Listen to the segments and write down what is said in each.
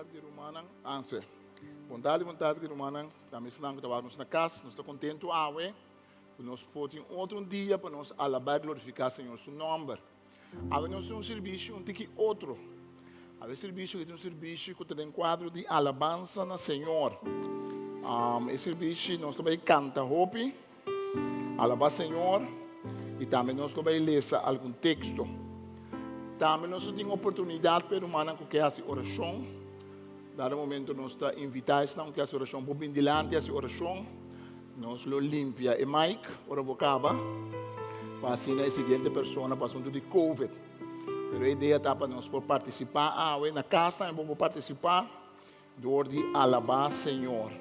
tarde, Romanang. Anse. Bom tarde, Romanang. Estamos lá, estamos na casa, nós estamos contentes, nós podemos outro dia para nós alabar e glorificar o Senhor, seu nome. Agora nós temos um serviço, que outro. Agora serviço que tem um serviço que tem um quadro de alabança no Senhor. Esse serviço nós também canta, hope, alabar o Senhor, e também nós também ler algum texto. Também nós temos oportunidade para Romanang que fazer oração. Dado momento nós estamos invitados a fazer oração, por bem dilante essa oração. Nós lo limpia e Mike, ora bocaba, para assim a seguinte pessoa para assunto de COVID. Pero a ideia está para nós por participar, na casa também vamos participar, de alabar Senhor.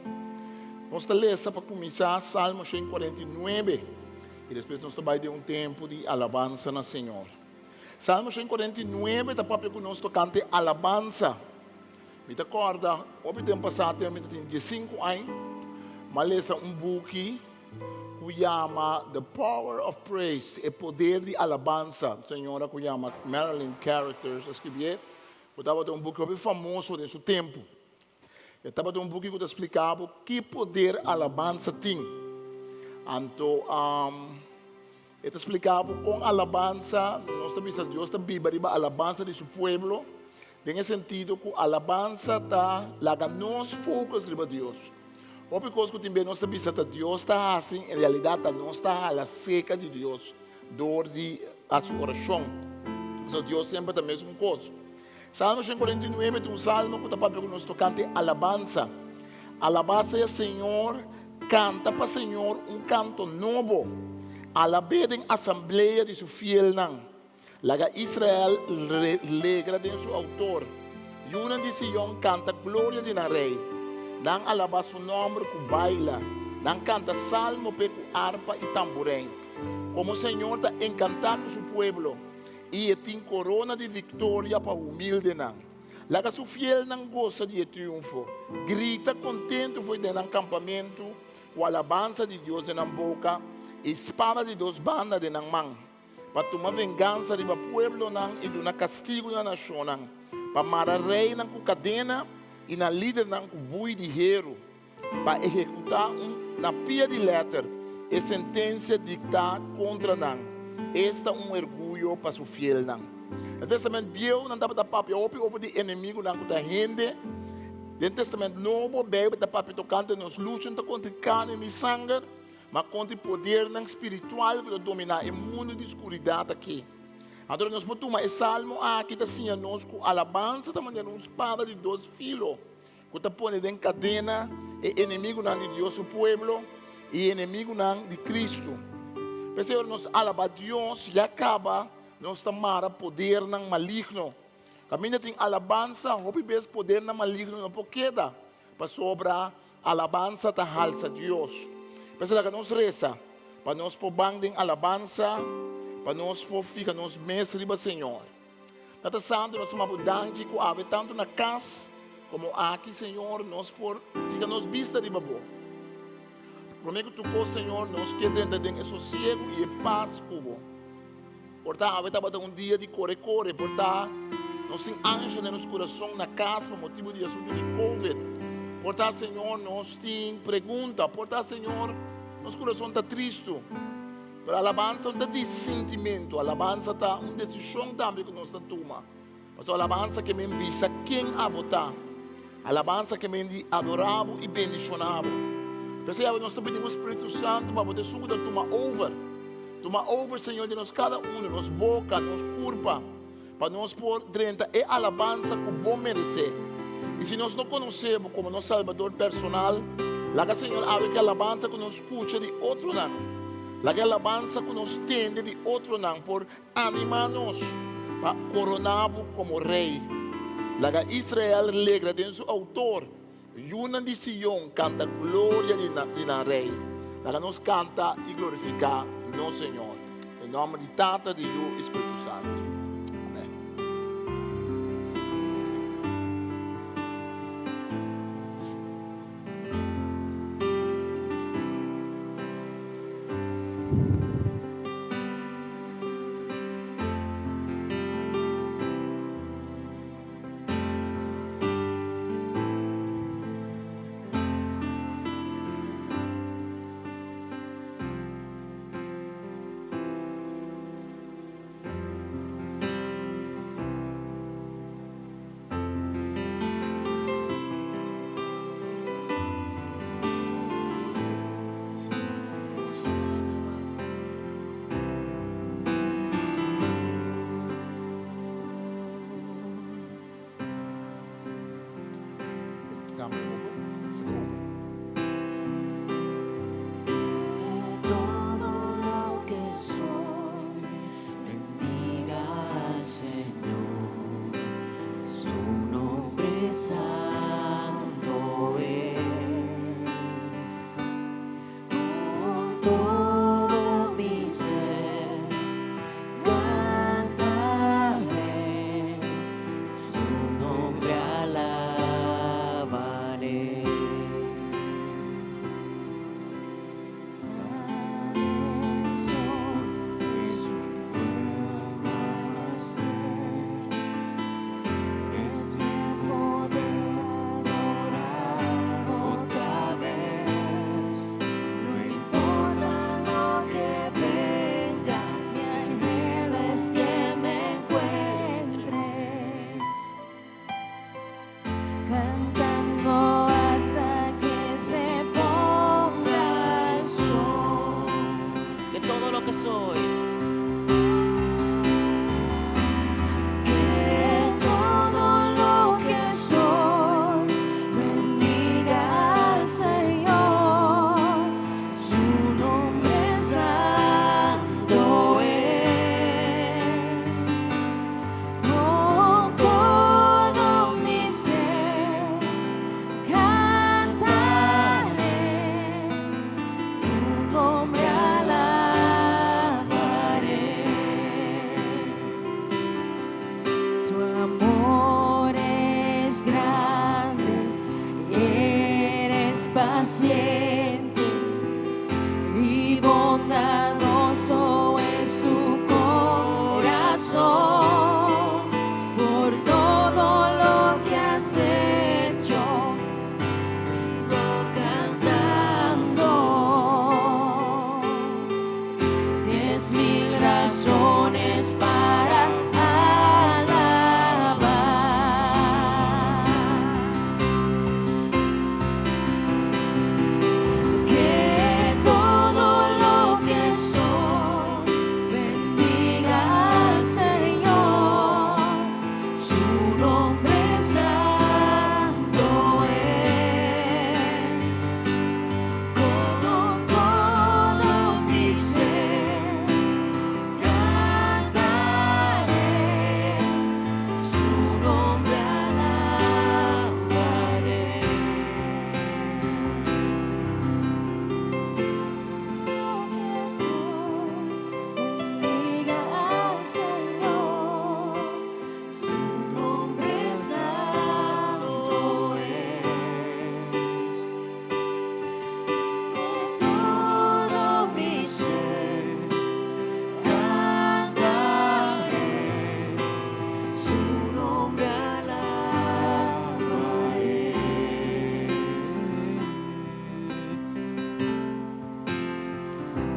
Nós estamos lendo para começar Salmo 149. E depois nós vamos ter um tempo de alabança no Senhor. Salmo 149 está para que nós tocamos alabança. Me acorda, o tempo passado, eu tinha 15 anos, mas lesa book que chama The Power of Praise, o poder de alabança. Senhora que chama Marilyn Characters, escreveu. Eu estava um book bem famoso nesse tempo. Eu estava um book que explicava que poder alabança tem. Então, ele explicava com alabança, nós também sabemos Deus está viva, alabança de seu povo, em sentido que a alabança está lá nós focus de Deus. Ou porque também nós sabemos que Deus está assim, em realidade nós está à seca de Deus, dor de a sua oração. Então Deus sempre está a mesma coisa. Salmo 149 é um salmo que está para que nós tocamos alabança. Alabança é Senhor, canta para o Senhor canto novo. Alabada em assembleia de seu fiel não. Laga Israel alegra de seu autor. Yunan de Sion canta glória de na rei. Nang alaba seu nome com baila. Nang canta salmo pe com harpa e tamborém. Como o Senhor está encantado com seu pueblo. E tem corona de vitória para o humilde não. Laga seu fiel não gosta de triunfo. Grita contente foi dentro do acampamento. Com a alabança de Deus na boca. Espada de dos bandas de nang mang. Para tomar vingança de pueblo nang e do castigo da nação nang. Para matar rei nang com cadena e na líder nang com bui de hero. Para executar na pia de letra e sentença dictada contra nang. Esta orgulho para o fiel nang. No testamento biel nang dapat papi over de inimigo nang com a gente. No testamento novo bebe da papi tocante nos lutam contra carne e sangue. Mas contra o poder espiritual que domina o mundo de escuridão aqui. Então nós podemos esse salmo aqui está assim, nós com alabança também uma espada de dois filos. Que está pondo em cadena o inimigo de Deus, o povo, e inimigo de Cristo. Porque nós alabamos Deus e acaba nós tomar poder maligno. Caminha tem alabança, houve vezes poder maligno não pode quedar. Para sobrar alabança da halsa Deus. Pensa que nós reza, para nós pôr bang em alabança, para nós pôr fica nos mestres do Senhor. Nada santo nós somos abundantes, que há tanto na casa, como aqui, Senhor, nós pôr fica nos vista de babo. Prometo que tu, Senhor, nós queremos ter sossego e paz cubo. Portanto, há um dia de corre-corre, portanto, nós temos anjo no nosso coração na casa, por motivo de assunto de Covid. Portanto, Senhor, nós temos pergunta. Portanto, Senhor, nosso coração está triste. Mas a alabança não está de sentimento. A alabança está uma decisão também que nós tomamos. Mas a alabança que me visa quem a votar. A alabança que me de adorável e bendicionável. Percebe? Nós pedimos o Espírito Santo para poder sugar tomar over. Tomar over, Senhor, de nós cada um, nos boca, nos curva. Para nós pôr dentro é a alabança que bom merecer. E se nós não conhecemos como nosso Salvador personal, lá Senhor, há que alabança que nos escuta de outro não. Lá que alabança que nos tende de outro não, por animar-nos para coroná-lo como rei. Lá que Israel alegra de seu autor, Yunan de Sion canta glória de na rei. Lá que nos canta e glorifica nosso Senhor. Em nome de Tata, de Deus, Espírito Santo. paciente y bondadoso es tu corazón. Por todo lo que has hecho, sigo cantando. 10,000 razones para alabar. Que todo lo que soy bendiga al Señor. Su nombre santo es. Con todo mi ser cantaré, su nombre alabaré. Lo que soy, bendiga al Señor. Su nombre santo es. Que todo mi ser cantaré, su nombre alabaré.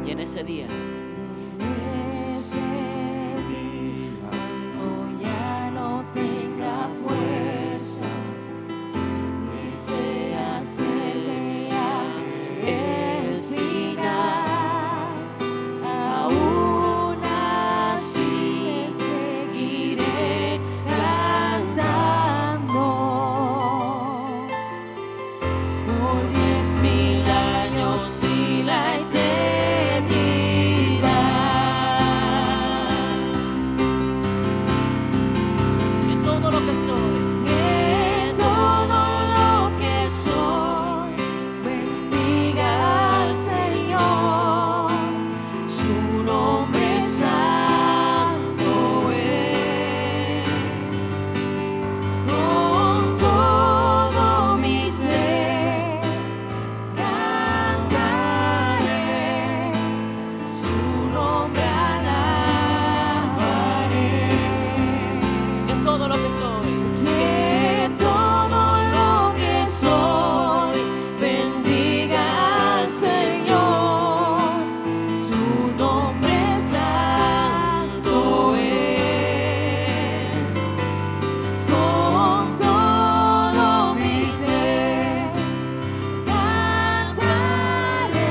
Y en ese día, Ese día, cuando ya no tenga fuerzas y se acerque ya el final, aún así seguiré cantando. Por 10,000 años y la eternidad. que todo lo que soy, Que todo lo que soy bendiga al Señor. Su nombre santo es. Con todo mi ser cantaré, su nombre alabaré. que todo lo que soy, Que todo lo que soy bendiga al Señor. Su nombre santo es. Con todo mi ser cantaré,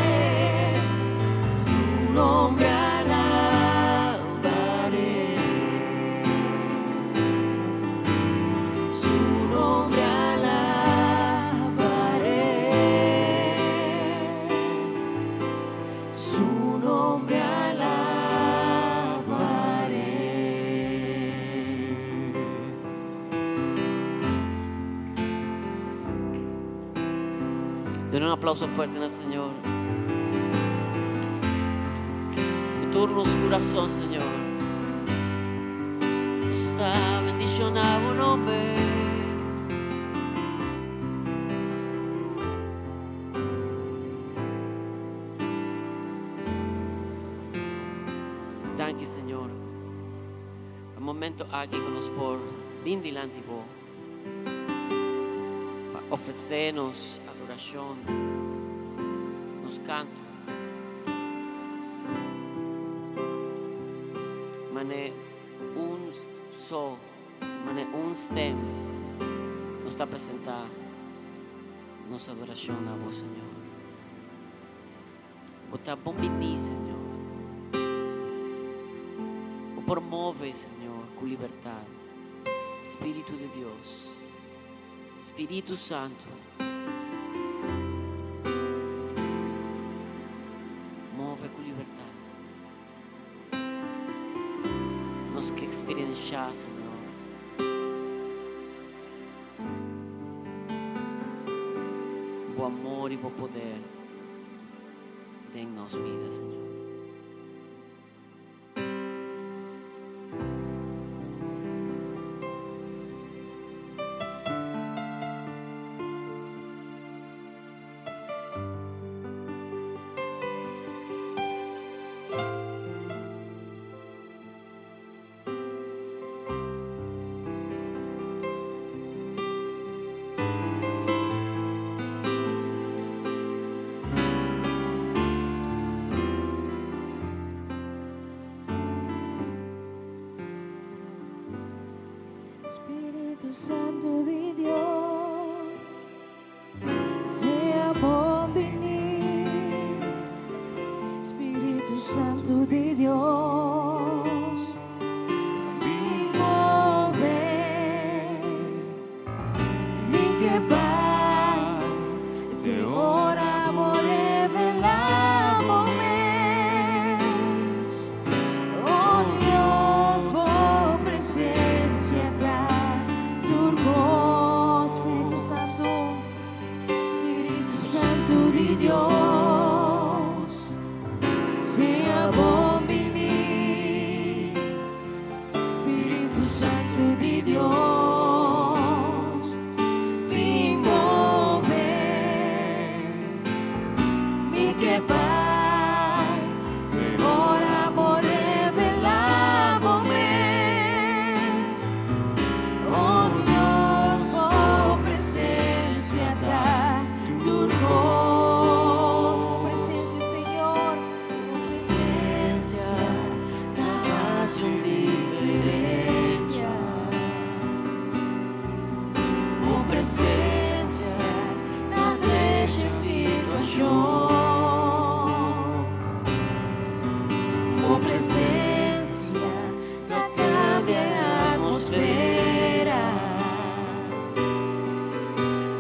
su nombre alabaré. Su nombre alabaré. Su nombre alabaré. den un aplauso fuerte al Señor. Que todo nuestro corazón, Señor, está bendicionado en nombre. Thank you, Señor. Un momento aquí con nos por bien delante de vos, para ofrecernos adoración, nos canto. Mane un so, mane un stem, nos está presentando nuestra adoración a vos, Señor. Vos te bendice, Señor. Promove, Señor, con libertad. Espíritu de Dios, Espíritu Santo, mueve con libertad. Nos que experienciar, Señor, bu amor y bu poder en nos vida, Señor. Espíritu Santo de Dios, sea bom venir. Espíritu Santo de Dios, me move, me quebrar, te ora, more, velamos. Oh Dios, por presencia da turbo. Espíritu Santo de Dios, sea bom venir. Espíritu Santo de Dios, me move, me quebrar, te ora, more, velamos. Oh Dios, por presencia da turbo. Por presencia, Señor, por presencia da su diferencia. Por presencia da trecha situação. Por presencia da cambia a atmosfera.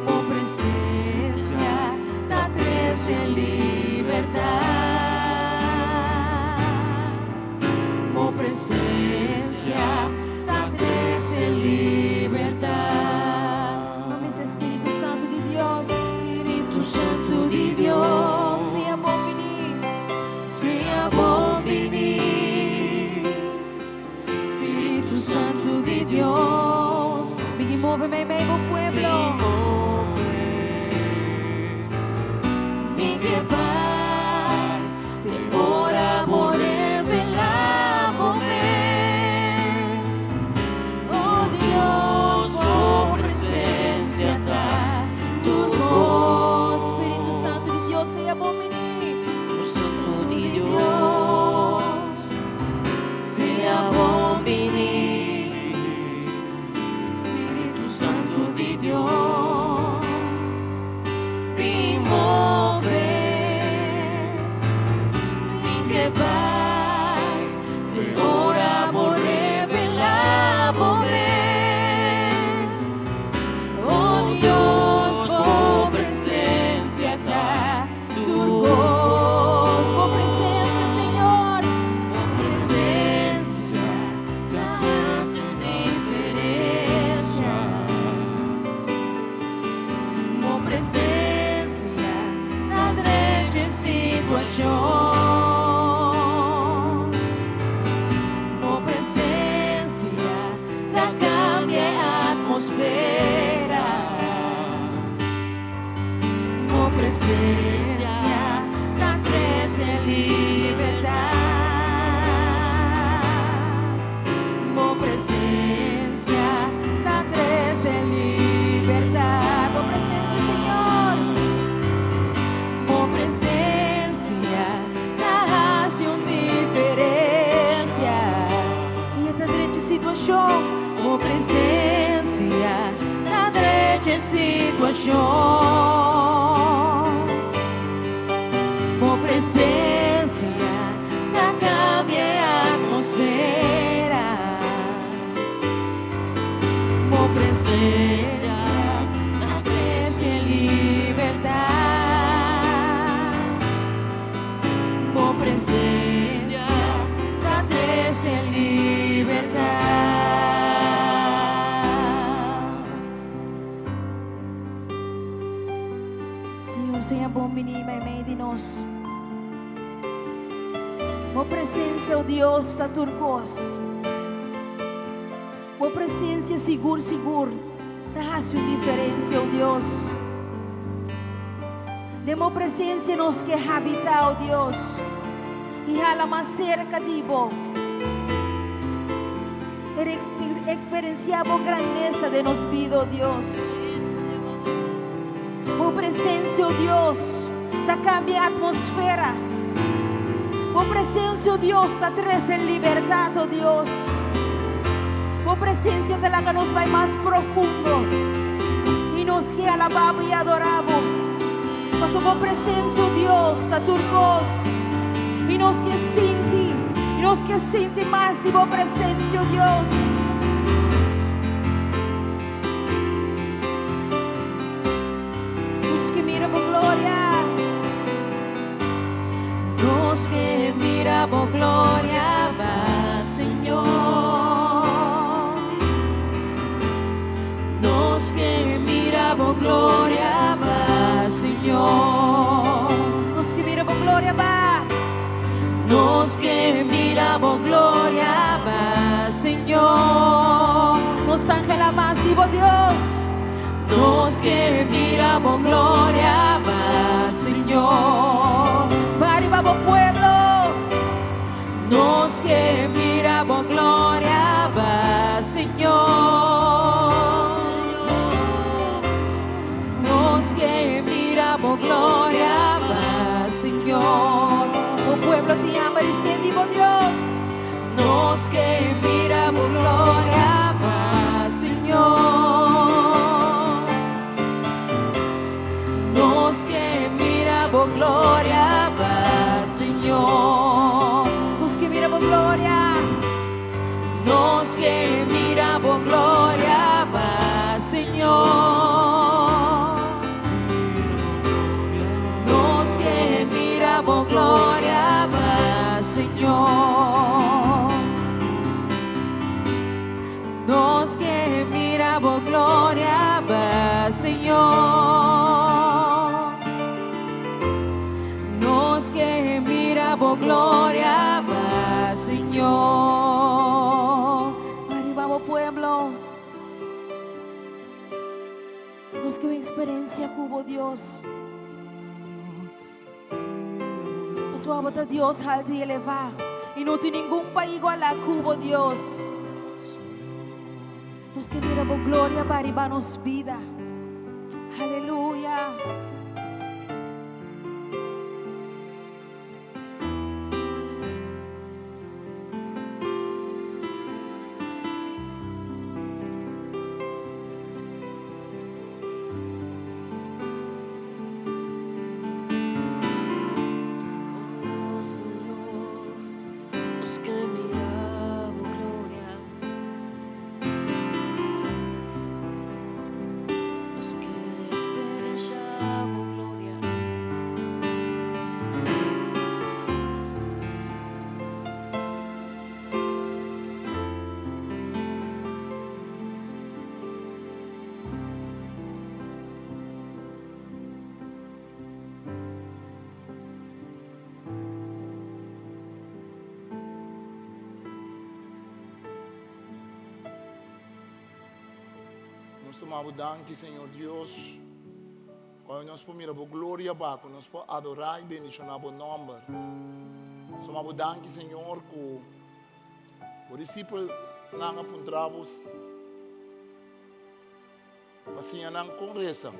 Por presencia da trecha liberdade. Por presencia da trecha liberdade. Vamos, Espírito Santo de Deus, Espírito Santo de Deus, seja bom venir, seja bom venir. Espírito Santo de Deus, me move, meu pueblo. Me quebrar, te ora, more, velamos. Oh Dios, por presencia da turbo. Espírito Santo de Deus, seja bom venir. Santo de Deus, seja bom venir. Espírito Santo de Deus, me move, me quebrar, te ora, more, velamos. Oh Dios, por presencia da turbo. Por presencia, Senhor, por presencia da su diferença. Por presencia da grande situação. Por presencia da cambia a atmosfera. Por presencia da cresce liberdade. Por presencia da cresce liberdade. Por presencia, Senhor. Por presencia da raça diferença. E esta grande situação. Por presencia da grande situação. Por presencia da cambia a atmosfera. Por presencia da cresce liberdade. Por presencia da cresce liberdade. Senhor, seja bom venir em meio de nós. Por presença, oh Deus, da turcos. Por presença, seguro, da raça diferença, oh Deus. Demo presença nos que habita, oh Deus. E hala mais cerca de vós. Experienciamos a grandeza de nos vida, oh Deus. Por presença, oh Deus, da cambia a atmosfera. Por presença, oh Deus, da traz em liberdade, oh Deus. Tua presença talaga nos vai mais profundo. E nós que alabamos e adoramos. Mas a tua presença, oh Deus, a turcos. E nós que senti mais de tua presença, oh Deus. Nos que miramos glória. Nos que miramos glória, va, Senhor. Nos que miramos glória, va, Senhor. Nos que miramos glória, va. Nos que miramos glória, va, Senhor. Nos ángela más, divo Dios. Nos que miramos glória, va, Senhor. Arriba, pueblo. Nos que miramos glória, va, Senhor. Nos que miramos glória, va, Senhor. O pueblo te ama diciendo, Dios. Nos que miramos glória, va, Senhor. Nos que miramos glória, va, Senhor. Nos que miramos glória. Nos que miramos glória, va, Senhor. Nos que miramos glória, va, Senhor. Nos que miramos glória, va, Senhor. Nos que miramos glória, va, Senhor. Arriba, pueblo. Nos que experiencia cubo Dios. Mas a Dios alto y elevar. Y no tiene ningún país igual a cubo Dios. Nos que miramos gloria para arriba nos vida. Aleluya. Oh Señor, los que miramos gloria, los que esperamos gloria. Nós tomamos danke, Senhor Deus. Quando nós miramos glória, quando nós adorar e bendicionar o nome. Nós tomamos danke, Senhor, que o discípulo não apontamos basinha não com reza.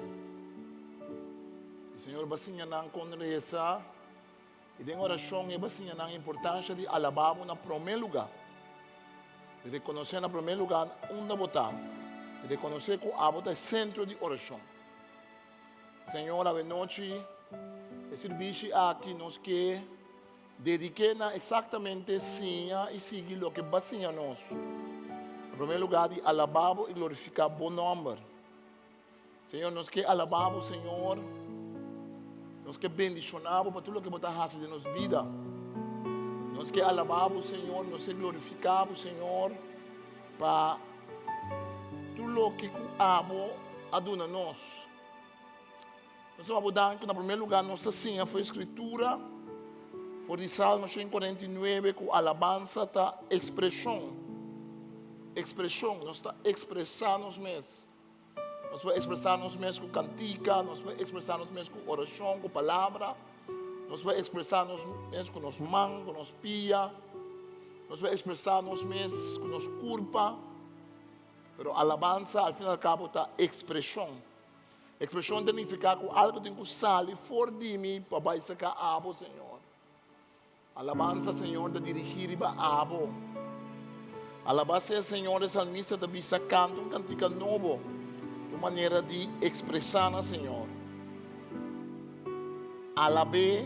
E Senhor, basinha não com reza. E tem oração e basinha não importância de alabar na primeiro lugar. De reconhecer na primeiro lugar onde botar. De reconhecer que a bota é centro de oração. Senhor, a noite, esse serviço aqui nós que dediquemos exatamente sim e seguir o que basinha nós. Em primeiro lugar, de alabar e glorificar o bom nome. Senhor, nós que alabamos, Senhor, nós que bendicionamos para tudo o que você faz de nossa vida. Nós que alabamos, Senhor, nós que glorificamos, Senhor, para tudo o que amo aduna nós. Nós vamos dar que, no primeiro lugar, nossa senha foi a escritura, foi de Salmo 149, com alabança está expressão. Expressão, nós está expressando nos mesmos. Nós vamos expressar nos mesmos com cantica, nós vamos expressar nos mesmos com oração, com palavra. Nós vamos expressar nos mesmos com nos mãos, com nos pia. Nós vamos expressar nos mesmos com nos culpa. Pero alabança, al fim e al cabo, está expressão. Expressão significa que algo tem que sair fora de mim para vai sacar abo, Senhor. Alabança, Senhor, de dirigir para abo. Alabado seja o Senhor, o salmista também canta um cantiga novo, de maneira de expressar no Senhor. Alabé,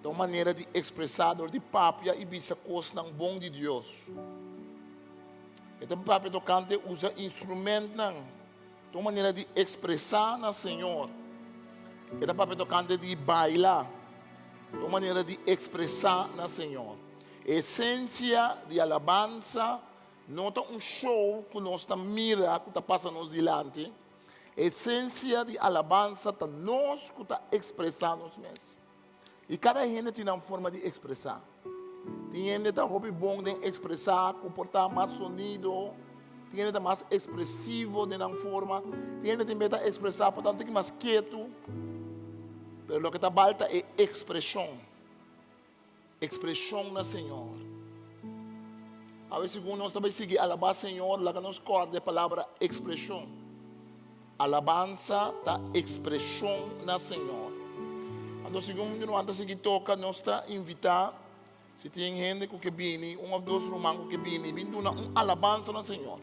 de maneira de expressar, de papia e bisa coisa não bom de Deus. Então, o papia do cante usa instrumento não, de maneira de expressar no Senhor. Então, o papia do cante de bailar, de maneira de expressar no Senhor. Essência de alabança, não é um show que nós estamos mirando, que está passando nos diante. Essência de alabança está nós que está expressando nós mesmos. E cada gente tem uma forma de expressar. Tem gente que está bom de expressar, comportar mais sonido. Tem gente que está mais expressivo de uma forma. Tem gente que está expressar, portanto, tem que mais quieto. Mas o que está falta é expressão. Expressão no Senhor. A vezes, segundo nós também seguir alabar o Senhor, lá que nós corda a palavra expressão. Alabança da expressão no Senhor. Então, segundo nós antes de tocar, nós está invitar, se tem gente que vem, um ou dois romanos que vem uma alabança no Senhor.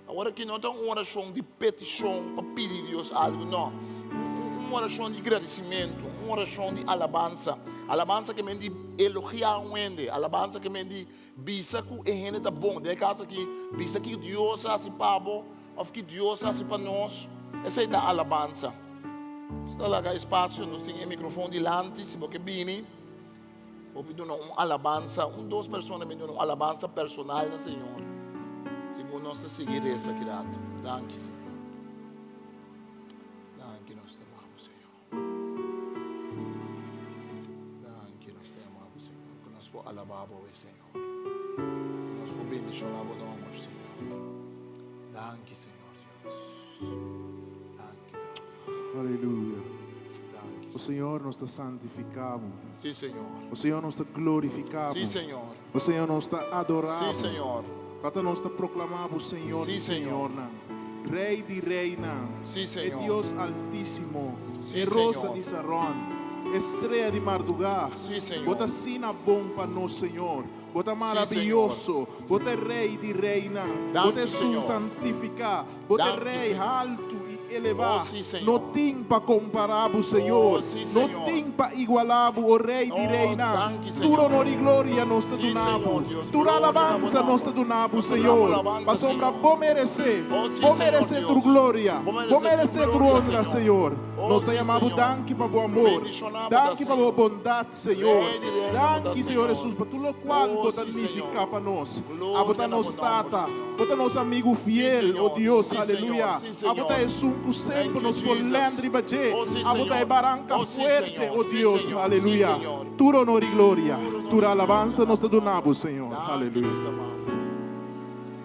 Agora que não é uma oração de petição para pedir a Deus algo, não. Uma oração de agradecimento, uma oração de alabança. Alabança que me diz elogiar um ende, alabança que me diz bisa que é gente tá bom, de caso que bisa que Deus assim para ou que Deus assim para nós, essa é a alabança. Está lá com espaço, nós temos o microfone delante, se você vem, vou pedir uma alabança, duas pessoas me dão uma alabança personal no Senhor. Segundo nós seguir essa criado. Danke, Senhor. Danke, nós te amamos, Senhor. Danke, nós te amamos, Senhor. Que nós vamos alabar o Senhor. Nós vamos bendicionar o nome, Senhor. Danke, Senhor Deus. Danke, Deus. Aleluia. Danke, O Senhor nos está santificado. Sim, Senhor. O Senhor nos está glorificado. Sim, Senhor. O Senhor nos está adorado. Sim, Senhor. Cada nós está proclamado o Senhor Sim, de Senhor. Senhor. Rei de reina. Sim, É Senhor. Deus altíssimo. Sim, É rosa Senhor. de Saron. Estrela de Mardugá. Sim, Senhor. Bota sina bom para nós, Senhor. Bota maravilhoso. Bota rei de reina. Danke, Bota Senhor. santificar. Bota Danke, rei Senhor. alto e elevado. Oh, sim, Senhor. Não tem para comparar o Senhor. Oh, sim, Não Senhor. tem para igualar o rei de Oh, reina. danke, Tu Senhor. honor e glória nos está Sim, donado. Senhor, Deus. Tu Glória alabança na nos está donado, Nós Senhor. damos alabança, Para sombra, Senhor. vou merecer. Oh, sim, Vou Senhor, merecer Deus. tu glória. Vou merecer Vou merecer tu tu glória, honra, Senhor. Senhor. Oh, Nós sim, te amamos, Senhor. danke para o amor. Bendicionamos, Danke para a Senhor. bondade, Senhor. Rei de reina, Danke, bondade, Senhor Senhor. Jesus, para tudo o qual Oh, bota sim, significar Senhor. para nós. Glória A botar na nos bondade, tata. Senhor. Bota nosso amigo fiel, Sim, Senhor. oh Deus, Sim, aleluia. Senhor. Sim, Senhor. A botar Jesus Thank sempre you, nos Jesus. polendri e bater. Oh, sim, A botar Senhor. barranca Oh, sim, fuerte, Senhor. oh Sim, Deus, Senhor. aleluia. Sim, Senhor. Tu honor e glória. Tu alabança nos está donado, Senhor. Danke, Aleluia. nós te amamos.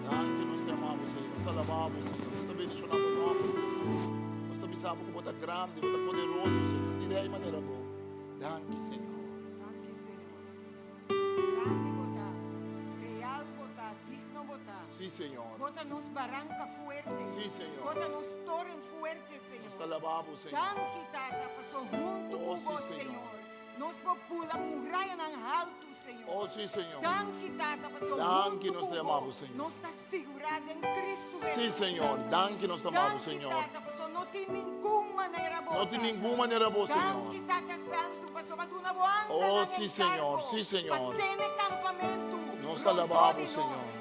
Danke, nós te amamos, Senhor. Nós te alabamos, Senhor. Nós te bendicionamos o nome, Senhor. Nós te avisamos que você é grande, você é poderoso, Senhor. Tire aí maneira boa. Danke, Senhor. Danke, Senhor. Grande botar, real botar, digno botar. Sim, Senhor. Bota-nos barranca fuerte. Sim, Senhor. Bota-nos torre fuerte, Nós te Senhor. alabamos, Senhor. Danke, Tata, passou junto Oh, com sim, vós, Senhor. Senhor. Nós popula muralha ng alto, Senhor. Oh, sim, Senhor. Danke, Tata, passou Danke, junto nós te com amamos, vós. Senhor. Nós está segurado em Cristo Sim, Jesus. Senhor. Danke, nós te amamos, Danke, Senhor. Tata, passou não tem nenhuma maneira boa. Não tem nenhuma maneira boa, Senhor. Danke, Tata Santo, passou para uma boa anda Oh, ng sim, encargo. Senhor. Sim, Senhor. Patene campamento. Nós te Rondo alabamos, de nós. Senhor.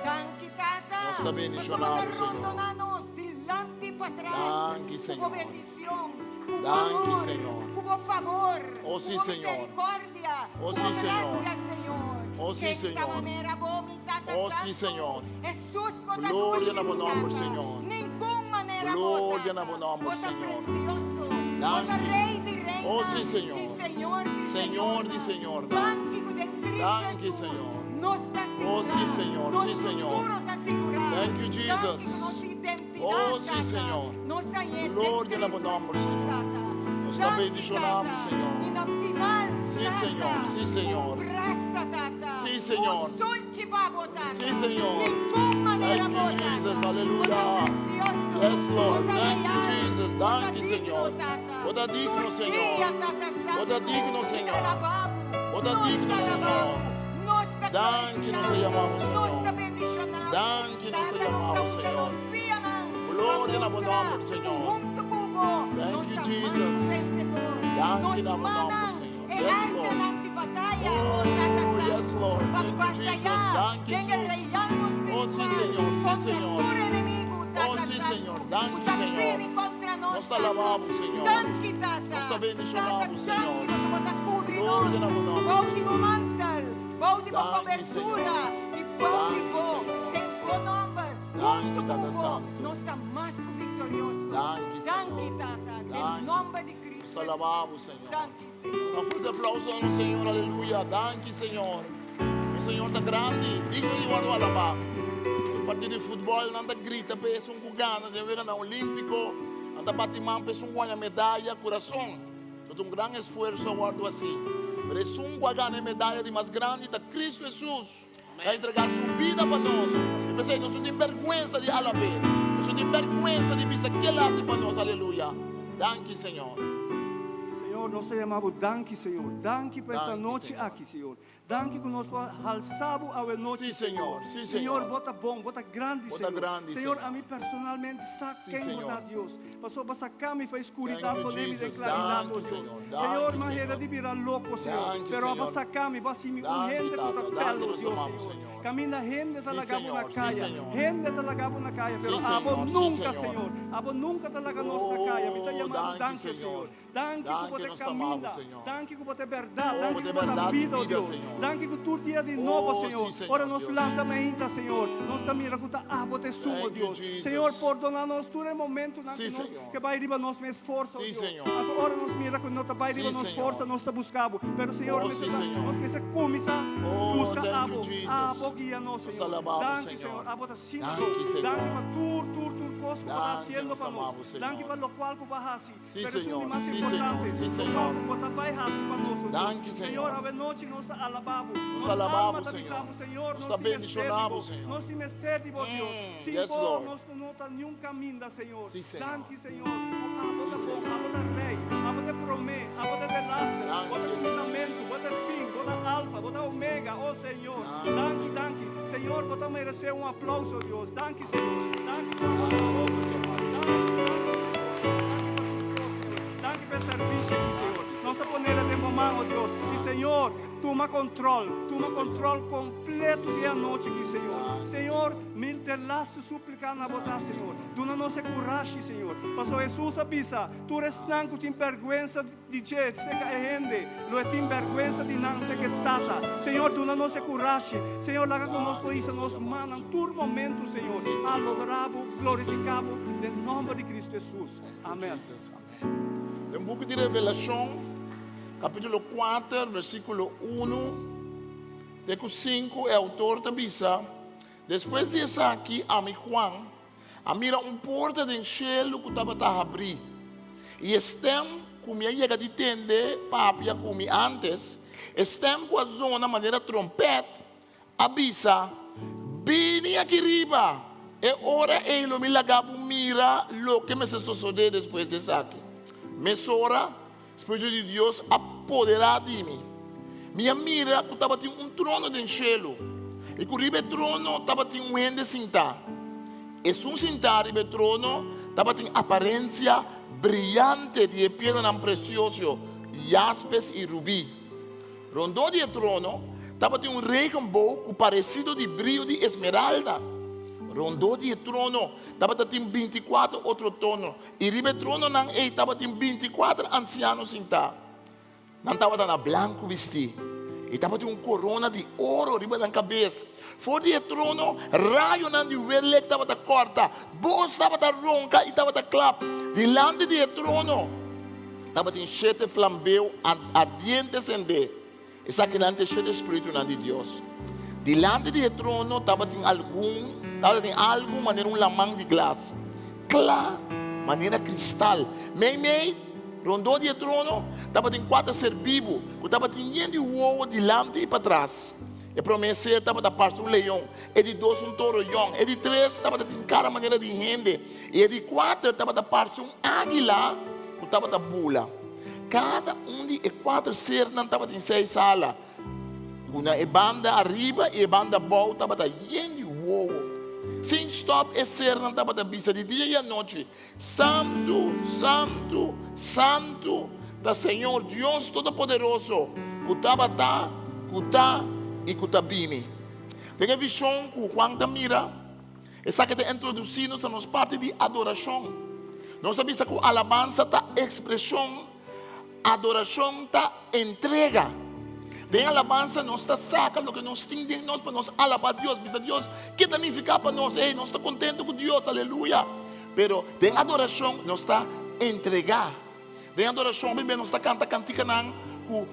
Danke, Tata. Nós te bendicionamos, Passou para Senhor. rondonanos, dilante para trás. Danke, Cubo Senhor. bendición. Cubo Danke, amor. Senhor. Cubo favor. Oh, sim, cubo Senhor. misericordia. Oh, cubo sim, Senhor. gracia, Senhor. Oh, sim, Que esta Senhor. maneira boa, mi Tata Oh, Santo. sim, Senhor. Jesus, bota Glória duche, na mi bom nome, Tata. Senhor. Nenhuma maneira Glória bota. na bom nome, Bota Senhor. precioso. Danke. Bota rei de reina. Oh, sim, Senhor. E Senhor de Senhor de Senhor. Danke, de Cristo Danke, Jesus. Senhor. Nós está Oh, sim, segurado. Senhor. Nosso Sim, Senhor. futuro está segurado. Thank you, Jesus. Danke, nossa identidade, Oh, sim, Tata. Senhor. Nossa identidade. Glória na bom nome, Senhor. Nós te bendicionamos, Senhor. E na final, Sim, Tata, Senhor. Sim, Senhor. o braço, Tata. Sim, Senhor. O sol te vai botar. Sim, Senhor. Nenhuma maneira Thank you, botar. Jesus. Aleluia. Bota precioso. Yes, Lord. Bota Thank you, real. Jesus. Bota Danke, digno, Senhor. Tata. Bota digno, Por Senhor. dia, Tata Santo. Bota digno, Te Senhor. alabamos. Bota Nós digno, te Senhor. alabamos. Nós te Danke, nos te llamamos, Señor. Nos te bendicionamos. Danke, nos te Tata, llamamos, nos te Señor. confiamos. Gloria na Vamos nombre, lá. Señor. Junto cubo. Thank Nos you, te Jesus. amamos, vencedor. Danke Nos na nombre, mandan Señor. el Yes, arte Lord. na antibatalla. Oh, Tata yes, Santo. Lord. Thank you, Papá, Jesus. allá. Thank you, Venga el Jesus. reinado Oh, sí, espiritual Señor. Sí, contra Señor. todo enemigo, Tata Oh, sí, Santo. Señor. Danke, Uta Señor. vieni contra nos, Nos te Tata. alabamos, Señor. Danke, Tata. Nos te bendicionamos, Tata, Señor. danke, nos bota cubri nos. Gloria na nombre, Baudimo mantel, baudimo Danke, cobertura Señor. e baudimo Danke, Señor. tempo number. Danke, Junto Tata cubo, Santo. nos está más que victorioso. Danke, Danke, Señor. Tata. Danke. En nombre de Nos Cristo. te alabamos, Señor. Danke, Señor. Un fuerte aplauso a nuestro Señor, aleluya. Danke, Señor. O Señor está grande, digno de guardar alabar. O partido de futebol não anda grita, pensa cugana, de ver na olímpico, anda batimão, pensa ganha medalha, coração. Então um grande esforço guardo assim. Mas ganha medalha de mais grande da Cristo Jesus. Vai entregar sua vida para nós. Eu pensei, nós não temos vergonha de alabar. Nós não temos vergonha de dizer que ele faz para nós, aleluia. Danke, Senhor. Senhor, nós te chamamos danke, Senhor. Danke por essa Danke, noite Senhor. aqui, Senhor. Danke que nós alçamos a noite, Sim, Senhor. Sim, Senhor, Senhor. bota bom, bota grande, Bota Senhor. grande, Senhor, Senhor. a mim personalmente, sabe Sim, quem Senhor. botar Deus. Passou para sacar me faz escuridão, Thank you, poder me Jesus. declarar, Danke, oh Deus. Senhor. Senhor, Danke, maneira Senhor. de virar louco, Senhor. Danke, Pero Senhor. para sacar me, vai me Danke, gente Tata. botar Danke, telo, nós Deus, amamos, Senhor. Senhor. Caminha gente tá Sim, lagabo na Senhor. Sim, caia. Senhor. Gente tá lagabo na caia, pero Sim, abo Senhor. Sim, nunca, Senhor. Senhor. Abo nunca tá lagando nós na Oh, caia. Me tá chamando danke, danke, Senhor. Senhor. Danke que Danke, você nós te caminha. amamos, Senhor. Danke que você verdade. Oh, Danke você que você verdade, vida, oh vida, Deus. Senhor. Danke que tu dia de novo, Oh, Senhor. sim, Senhor, Ora nós Deus. lentamente, Senhor. Nós também recuta você sumo, Thank you, Deus. Jesus. Senhor, perdonar nós todo momento na Sim, que nós Senhor. que vai riba nós me esforço, Sim, Deus. Senhor. Agora nós mira que nós vai riba Sim, nós Senhor. força, nós te buscamos. Pero Senhor, Oh, nós sim, Senhor. me começa Oh, busca thank you, abo. Jesus. Abo guia nós, Nos Senhor. alabamos, Danke, Senhor. Senhor. Abo tá sendo. Danke, Senhor. Danke para tur coisa que está Danke, haciendo nos para nós. amamos, Senhor. Danke para lo qual que vas a hacer. Sim, Pero Senhor. isso é mais Sim, importante. Senhor. Sim, Lo Senhor. qual que você vai fazer para nós, Deus. Danke, Senhor. Senhor, a noite nós alabamos. Nos Nós alabamos, alma te Senhor. avisamos, Senhor. Nos Nós te bendicionamos, mestérdivo. Senhor. Nós te mestérdivo, Deus. Sim, yes, Lord. nós não tá nenhum caminho, Senhor. Sim, Senhor. Danke, Senhor. Abo Sim, te Senhor. bom, abo te rei, abo te promê, abo te delastre, Danke, abo te Jesus. começamento, abo te fim, abo te alfa, abo te omega, oh Senhor. Danke, Danke. Senhor, bota merecer um aplauso, Deus. Danke, Senhor. Danke, Danke por serviço aqui, Senhor. Nossa maneira de mamar, oh Deus. E Senhor, toma controle completo dia e noite aqui, Senhor. Senhor, me interlaço suplicar na botar, Senhor. Dona nossa coragem, Senhor. Pastor Jesus avisa, tu restanco tem vergonha de dizer, seca é rende, lo tem vergonha de não ser que tata. Senhor, dona nossa coragem. Senhor, laga conosco isso, nos manam todo momento, Senhor. Adorabo, glorificabo, em nome de Cristo Jesus. Amém. Jesus, amém. No book de Revelação, capítulo 4, versículo 1, até 5, o autor avisa, depois disso aqui, a mim Juan, a mira porta de cielo que estava a abrir. E estem, como eu ia de tende, papia, como antes, estem com a zona, maneira trompete, avisa, vini aqui riba. E ora ele me lagava mira lo que me sucede depois disso aqui. Mesora, Espírito de Deus apoderado de mim. Minha mira, que estava tendo trono de cielo. E que o trono estava tendo um ende sentar. E um sentar no trono, estava tendo aparência brilhante de pedra não precioso, jaspes e rubi. Rondou do trono, estava tendo rei com boca parecido de brilho de esmeralda. Rondou de trono, estava tendo 24 outro trono. E ribe trono não estava tendo 24 ancianos sentados. Não estava na branco vestido. E estava tendo corona de ouro ribe da cabeça. Fora do trono, raio não de vele que estava corta. Voz estava ronca e estava clap. Delante do trono, estava tendo 7 flambeus ardientes em D. Essa aqui não tem 7 espíritos de Deus. Delante do trono, estava tendo algo maneira lamang de glas. Claro, maneira cristal. Meio, rondou do trono, estava tendo 4 seres vivos, que estava tendo o delante e para trás. E promessa estava da parte leão, e de 2 touro leão, e de 3 estava tendo cara maneira de rende, e de 4 estava da parte águila, que estava da bula. Cada de 4 seres não estava em 6 salas. Una e banda arriba e banda volta, bata yendi wow. Sem stop e ser não estava da vista de dia e a noite. Santo, Santo, Santo da Senhor Deus Todo-Poderoso. Kutabata, kuta e kutabini. Tem a visão que quando mira, essa que está introduzindo a nossa parte de adoração. Nós sabemos que a alabança está expressão, adoração está entrega. De alabança nós está saca o que nós temos nós para nós alabar Deus, bisa Deus, que significa para nós, nós está contente com Deus, aleluia. Pero de adoração nós está entregar. De adoração, bebê, nós está canta cantica não,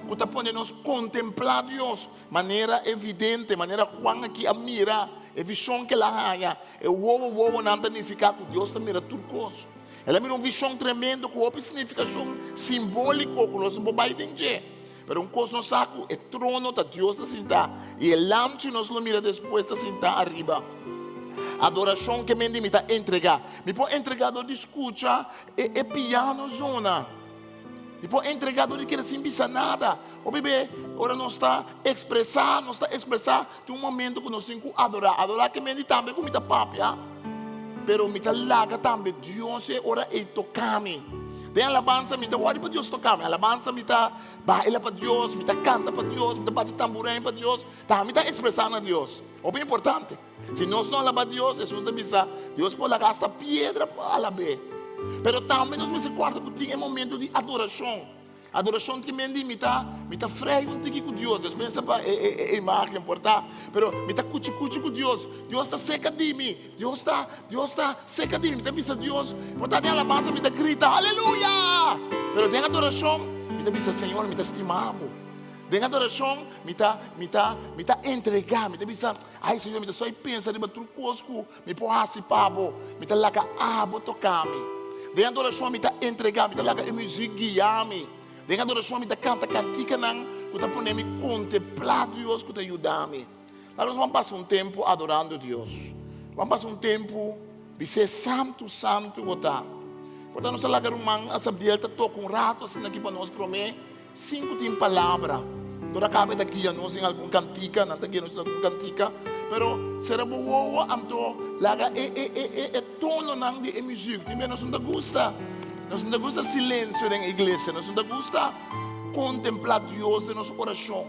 que está ponendo nós contemplar Deus, maneira evidente, maneira Juan aqui a mira, a visão que ela haya, e o não significa que Deus está mira turcos. Ela mira uma visão tremenda, com uma significação simbólica, que nós não podemos entender. Pero um coisa no saco, o trono da Deus está sentado. E o lampe nós lo mira depois está sentado arriba. Adoração que me está entregar. Me pode entregar de escuta e piano zona. Me pode entregar de que sem pensar nada. O bebê, ora nós está expressar de um momento que nós temos que adorar. Adorar que me também com muita papia. Pero me larga também Deus ora e tocar-me. De alabança, me dá para Deus tocar-me. Alabança, me dá baila para Deus, me dá canta para Deus, me dá bate tamborim para Deus. Tá, me dá expressar a Deus. O bem importante. Se nós não alabar Deus, Jesus deve dizer, Deus pode gastar pedra para alabar. Pero também nós me recorda que tem um momento de adoração. Adoração que me dá freio um pouquinho com Deus. Deus pensa para a imagem importar. Pero me dá cuchi com Deus. Deus está cerca de mim. Deus está cerca de mim. Me dá pensa Deus. Portanto, a alabança me dá grita, aleluia. Pero de adoração, me dá pensa Senhor, me dá estimado. De adoração, me dá entregar. Me dá pensa, ai Senhor, me dá só pensa de bater cosco. Me põe assim pabo. Me dá laga abo tocar-me. De adoração, me dá entregar. Me dá laga a música guiar-me. De adoração, me dá canta cantica não, que está por me contemplar Deus, que está ajudando-me. Nós vamos passar um tempo adorando Deus. Vamos passar um tempo de ser santo, gota. Portanto, nós lagar a saber que toca rato assim aqui para nós prometer 5 tem palavras. Toda acaba daqui a nós em algum cantica, não daqui nós em algum cantica, pero será bom amto laga tono não de música. Também nós não gosta. Nós não gosta silêncio na igreja, nós não gosta contemplar Deus em nossa oração.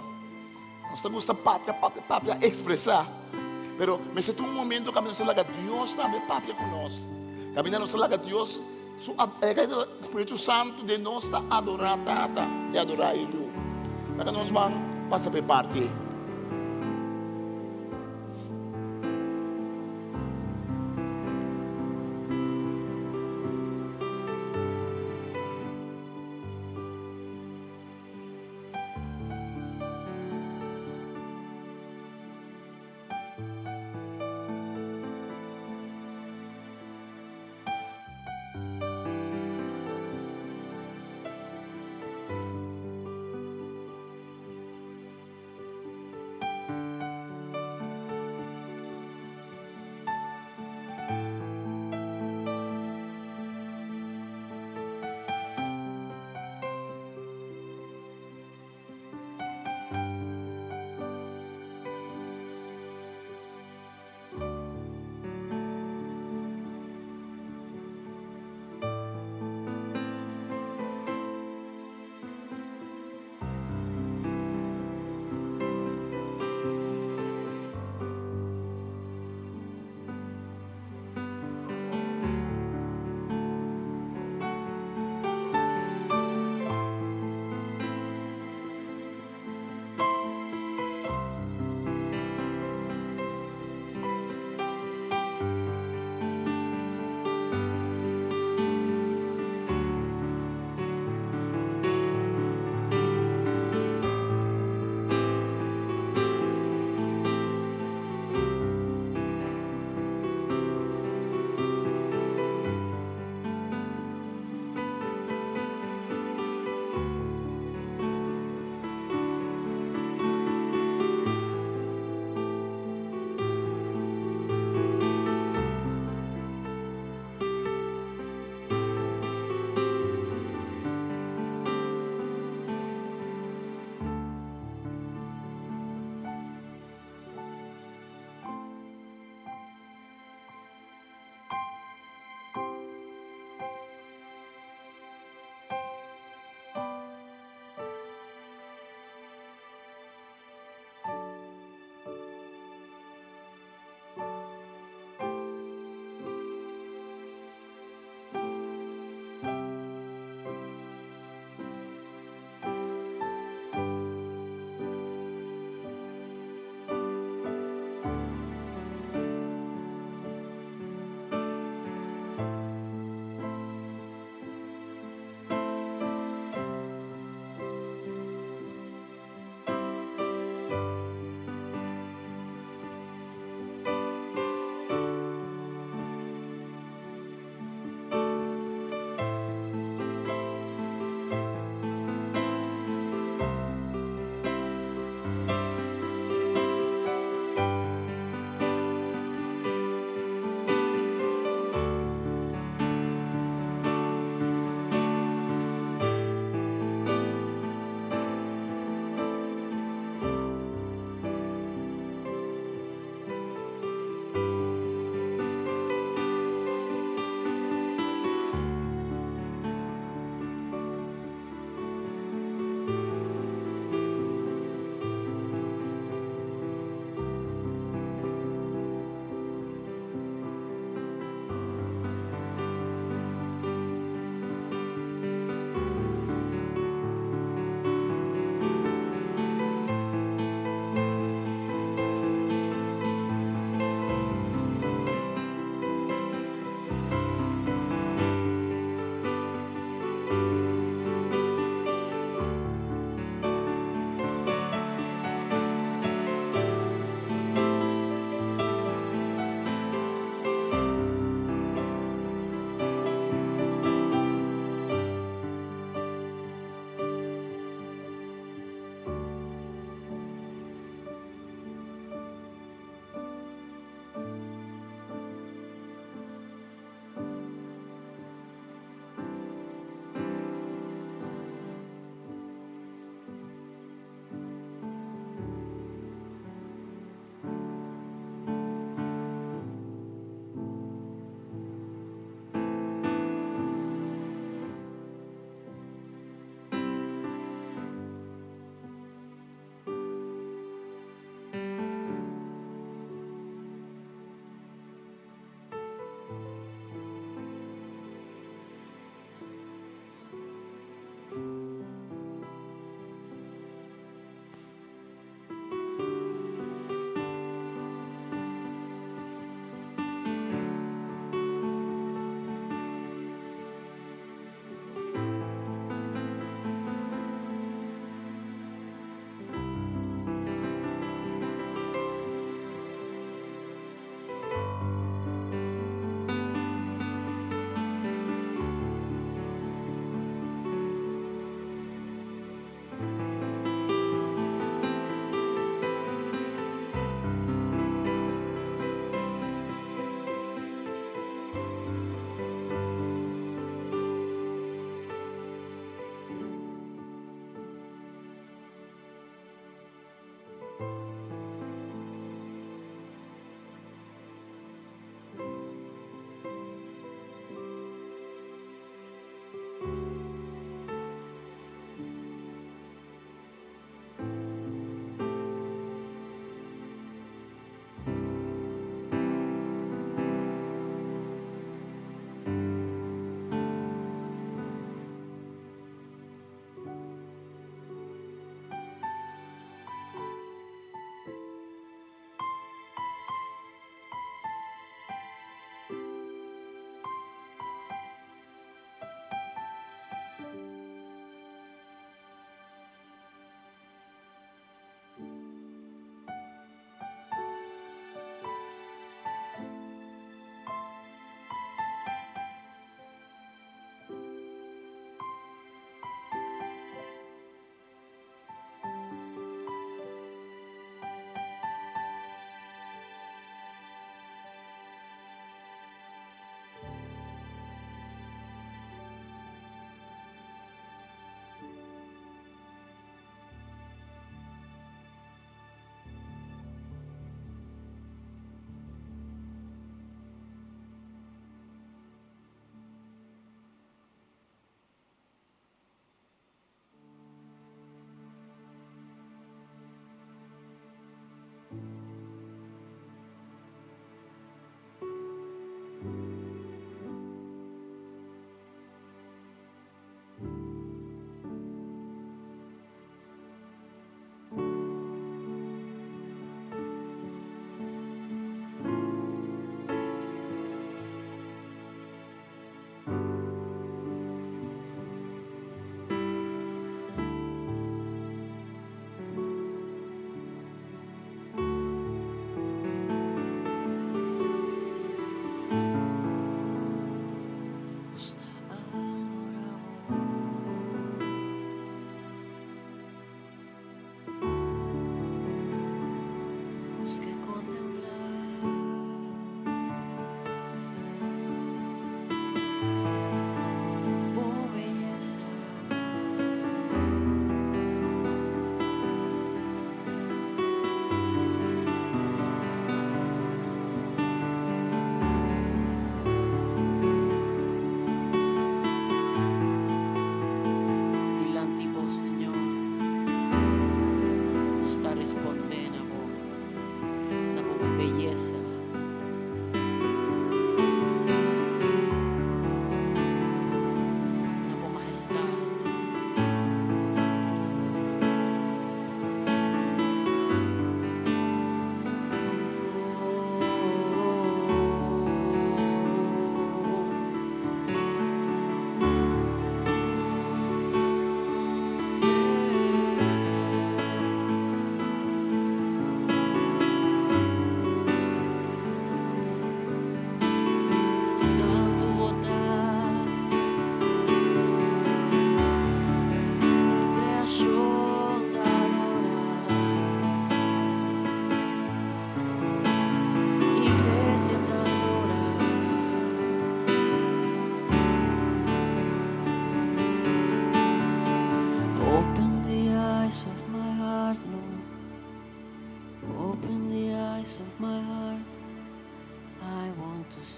Nós não gosta papia expressar. Pero, mas é um momento que nós laga Deus também papia conosco. Caminhar nós laga Deus, o Espírito Santo de nós está adorar tata e adorar Ele. Laga nós vamos passar por parte.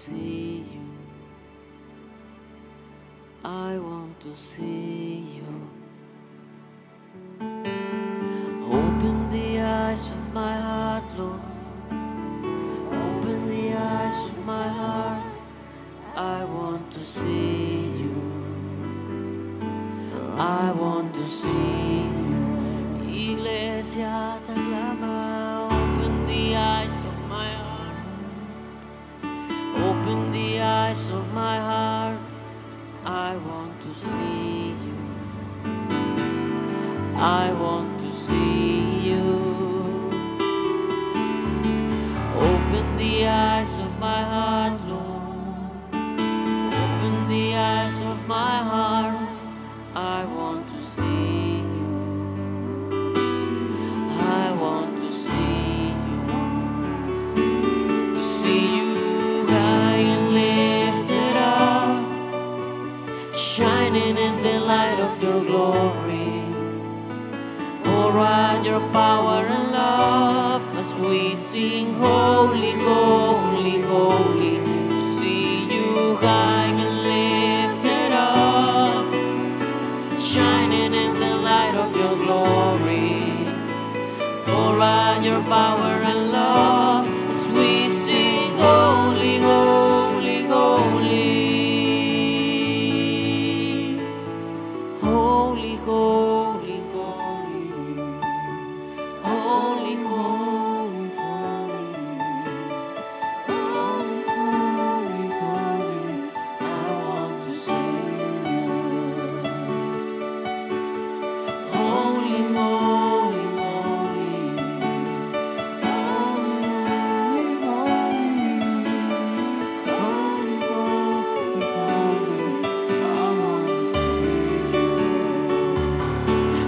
see you. I want to see you. Open the eyes of my heart, Lord. Open the eyes of my heart. I want to see you. I want to see you. Iglesia, te clama. Open the eyes of my heart. Open the eyes of my heart. I want to see you. I want to see you. Open the eyes of my heart, Lord. Open the eyes of my heart. I want to see you. I want to see you. To see you high and lifted up, shining in the light of your glory. Pour out your power and love as we sing holy, holy, holy. To see you high and lifted up, shining in the light of your glory. Pour out your power and love as we sing holy, holy, holy. Holy, holy, holy. Holy, holy, holy. Holy, holy, holy. I want to see you. Holy, holy, holy. Holy, holy, holy. Holy, holy, holy. I want to see you.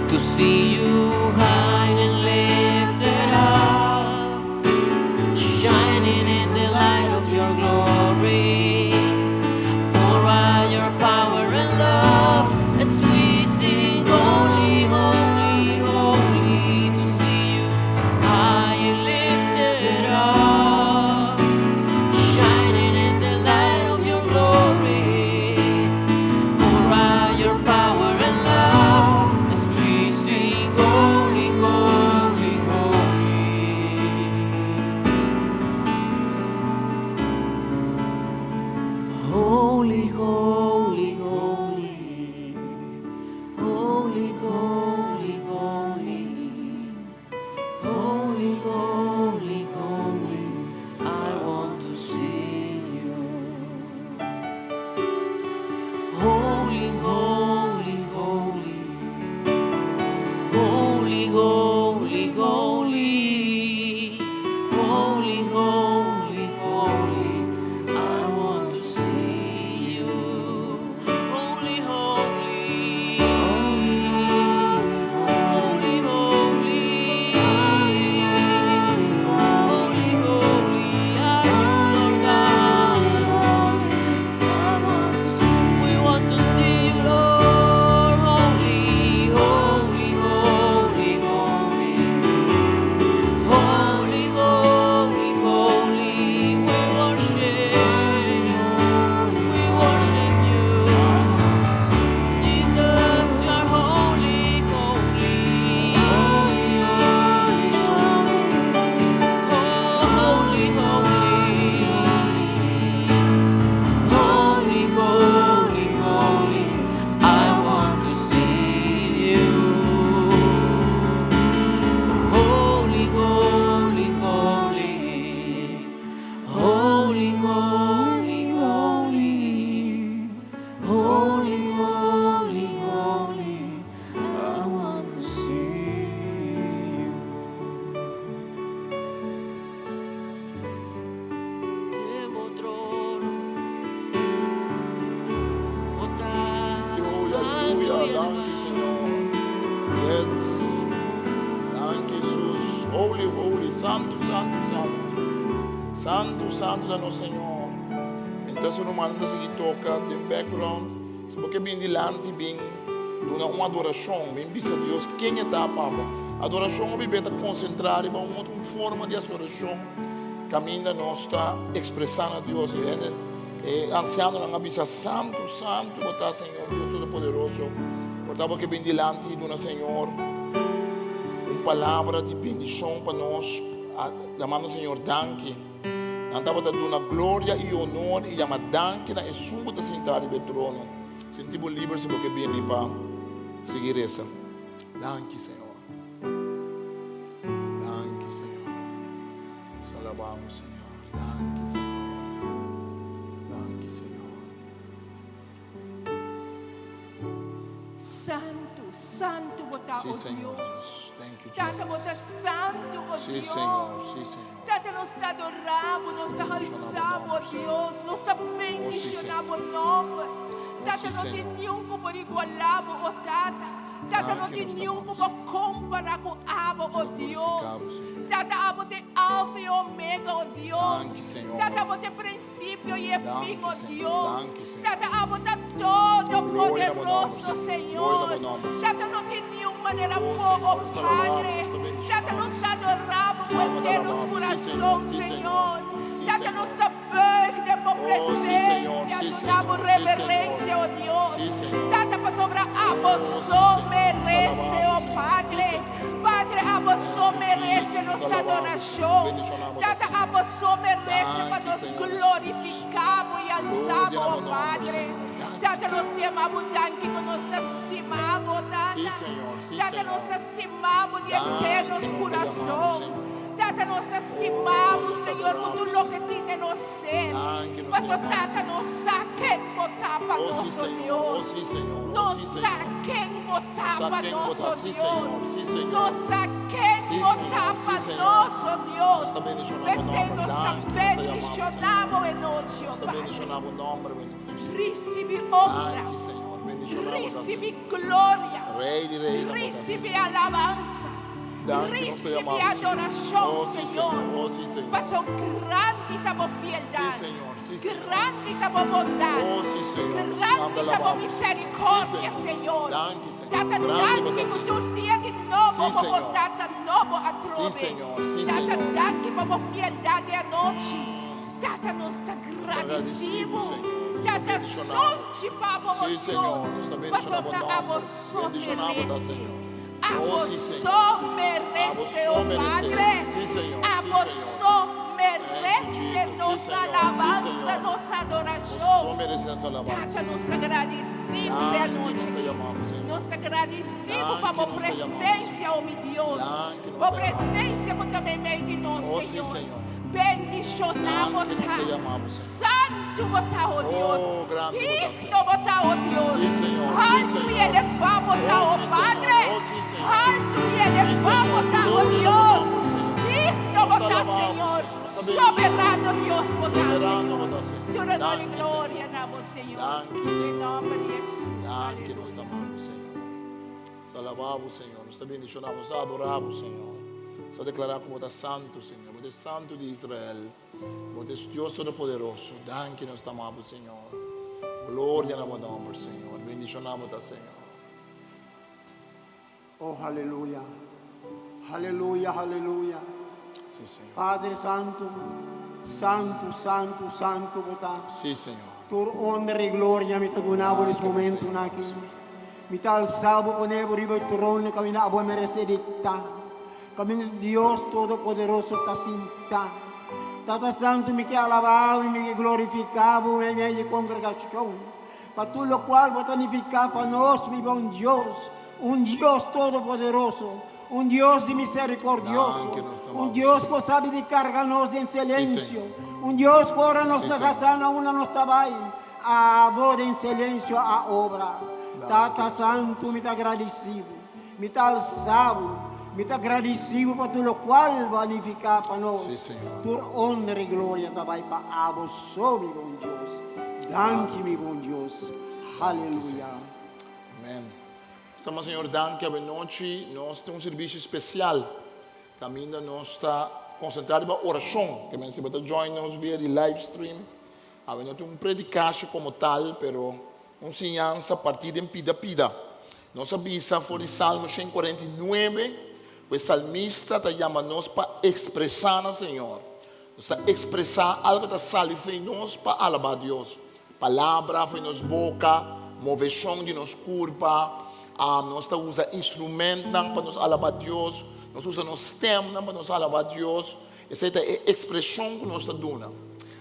To see you high and lifted up, shining in the light of your glory. Pour out your power and love as we sing holy, holy, holy. To see you high and lifted up, shining in the light of your glory. Pour out your power and love as we sing holy, holy, holy. Holy, holy, holy. Holy, holy, holy. Holy, holy, holy. I want to see you. Holy, holy, holy. Holy, holy, holy. Holy, holy, holy. I want to see you. Holy, holy. Holy, holy. Holy, holy. Are you, Lord God? I want to see you. We want to see you, Lord. Holy, holy, holy, holy. Holy, holy, holy. We worship you. We worship you. Jesus, you are holy, holy. Holy, holy, holy. Holy, holy, holy, holy, holy. I want to see you. Holy, holy, holy. Holy, holy, holy. Holy, holy, holy. I want to see you. Temo trono. Aleluia, danke Senhor. Yes. Danke Jesus. Holy, holy, santo, santo, santo. Santo, santo da nosso Senhor. Então se não manda seguir toca tem background. Se porque bem dilante bem uma adoração, bem bisa Deus quem é tá papa. Adoração é bem concentrar em uma forma de adoração. Caminho nós está expressando a Deus. Anciano não avisa santo, santo, botar Senhor Deus Todo-Poderoso, portava que vem delante do Senhor, uma palavra de bendição para nós, chamando Senhor danke, andava dando uma glória e honor e chama danke na sumo da sentar do trono, sentimos livres porque vem para seguir essa, danke Senhor, danke Senhor, salvamos Senhor, danke Senhor. Santo, santo botar Sim, o Senhor Deus. Deus. Thank you, Tata Jesus. botar santo, ó Sim, Deus. Senhor. Sim, Senhor. Tata nos está adorando, nos está alçando, ó Deus. Nos está bendicionando o nome. Tata sim, não tem Senhor. nenhum como igualar, ó Tata. Tata não que tem nós nenhum estamos. como comparar com Abo, ó Deus. Senhor. Tata abo tem alfa e ômega, ó Deus. Danke, Senhor. Tata abo tem princípio e Danke, fim, ó Senhor. Deus. Danke, Senhor. Tata abo tá todo Glória ao poderoso, nome, Senhor. Glória ao nome. Tata não tem nenhuma maneira Oh, boa, Senhor, ó está Padre. louvado, está bendito. Tata nos está adorando Chama com da inteiros louvado. corações, Sim, Senhor. Sim, Senhor. Senhor. Tata Sim, nos Senhor. está bem por sim, presença. Senhor. Sim, Nos Senhor. damos Sim, reverência, ó Deus. Sim, Senhor. Tata para sobrar abo sim, só Senhor. merece, ó Sim, Padre. Padre, abo só merece nossa adoração. Tata abo só merece para nos glorificarmos e alçarmos, ó Padre. Tata nos te amamos tanto que nos te estimamos, Tata. Sim, Senhor. Sim, Tata Senhor. nos te estimamos de Danke, eternos Senhor. corações. Tata nos te estimamos, Senhor, por tudo o que tem de nós ser. Danke, nos Mas, te amamos, Tata, nos saque botar para Oh, sim, nosso Senhor. Deus. Oh, sim, Senhor. Oh, Nos sim, Senhor. saquem botar para Saquem nosso botar, sim, Deus. Senhor. Sim, Senhor. Nos saquem Sim, botar Senhor. para Sim, Senhor. nosso Deus. Nós também bendicionamos o Pensei, nome. nós Danke, também nós te amamos, bendicionamos em noite, ó Nós também Pai. bendicionamos o nome, bendito. Recibe honra. Danke, Senhor. Bendicionamos a Recibe glória. Rei de reis. Recibe alabanza. Danke, nós te Recibe amamos. adoração, Oh, sim, Senhor. Oh, sim, Senhor. Passou grande tamo fieldade. Sim, Senhor. Sim, Senhor. Grande tamo bondade. Oh, sim, Senhor. Grande tamo misericórdia, Sim, Senhor. Danke, Senhor. Tata Grande danke você. por tu dia de novo, Sim, como Senhor. data novo a trove. Sim, Senhor. Sim, Tata Senhor. danke por fieldade à noite. Tata nos está agradecido. Senhor. Tata Bendicionamos. sonte para o Sim, Senhor. Nós também Passou bendicionamos para o nome. abo só Bendicionamos, merece. Senhor. Abo Oh, sim, Senhor. só merece, Abo só o merece. Padre. Sim, Senhor. Sim, Abo Senhor. só Thank merece you, Jesus. nossa Sim, Senhor. Sim, alabança, Senhor. nossa Só adoração. merecendo a alabança. Tata, nós te agradecemos Danke, a noite nós te aqui. amamos, Senhor. Nós te agradecemos Danke, para a nós te presença, ó meu Deus. Danke, nós A te presença que também meio de nós, Oh, sim, Senhor. Senhor. Bendicionamos, Danke, nós te tá. amamos, Santo botar, ó Deus. Oh, grande Digno botar, ó Deus. Sim, Senhor. Sim, Alto Senhor. e elevado botar, Oh, ó sim, Senhor. Padre. Oh, sim, Senhor. Alto e elevado Senhor. botar, ó Glória Deus. ao nome, Senhor. Digno Nós te botar, alabamos, Senhor. Senhor. Soberano Deus botar, Soberano Senhor. botar, Senhor. Te honor e Danke, glória damos, Senhor. Danke, Em Senhor. nome de Jesus. Danke, Aleluia. nós te amamos, Senhor. Nós te alabamos, Senhor. Nós te bendicionamos, nós te adoramos, Senhor. Nós te declaramos como está santo, Senhor. Você é santo de Israel. Você é Deus Todo-Poderoso. Danke, nós te amamos, Senhor. Glória ao nome, Senhor. Bendicionamos, Senhor. Oh, aleluia. Aleluia, aleluia. Sim, Senhor. Padre Santo, Santo, Santo, Santo, botar. Sim, Senhor. Tur honra e gloria mi tagunavo nesse momento naqui. Mi tal sabo ponevo riba il trono kami na abo merecedita. Kami Dios Todo-Poderoso tasinta. Tata Santo mi che alabavo, mi che glorificavo e mi congregazione. Per tutto lo qual botanificava para nós, mi buon Dios, un Dios Todo-Poderoso. Un Dios de misericordioso, Danke, nós te un amamos, Dios Senhor. que sabe de cargar-nos em silêncio, Senhor. un Dios que ora nos Sim, deja Senhor. sana una nos trabalho, a boda em silêncio a obra. Tata Santo, me tá agradecido, me tá alçado, me tá agradecido por tudo o qual vanificar para nós. Sim, Senhor. Por honra e glória também para a vós, meu bom Deus. Danke, meu bom Deus. Aleluia. Amém. Estamos, Senhor, danke a noite. Nós temos um serviço especial. Caminho nós está concentrado na oração. Que você pode join-nos via de live stream. A não tem predicação como tal, pero ensinança a partir de pida. Nós avisa for de Salmo 149. O salmista está chamando-nos para expressar, Senhor. Nós está expressar algo que está saliva em nós para alabar Deus. Palavra foi nos boca, moveção de nos corpo, nós está usa instrumento para nos alabar Deus, nós usa nos stem para nos alabar Deus. Essa é a expressão que nós está dando.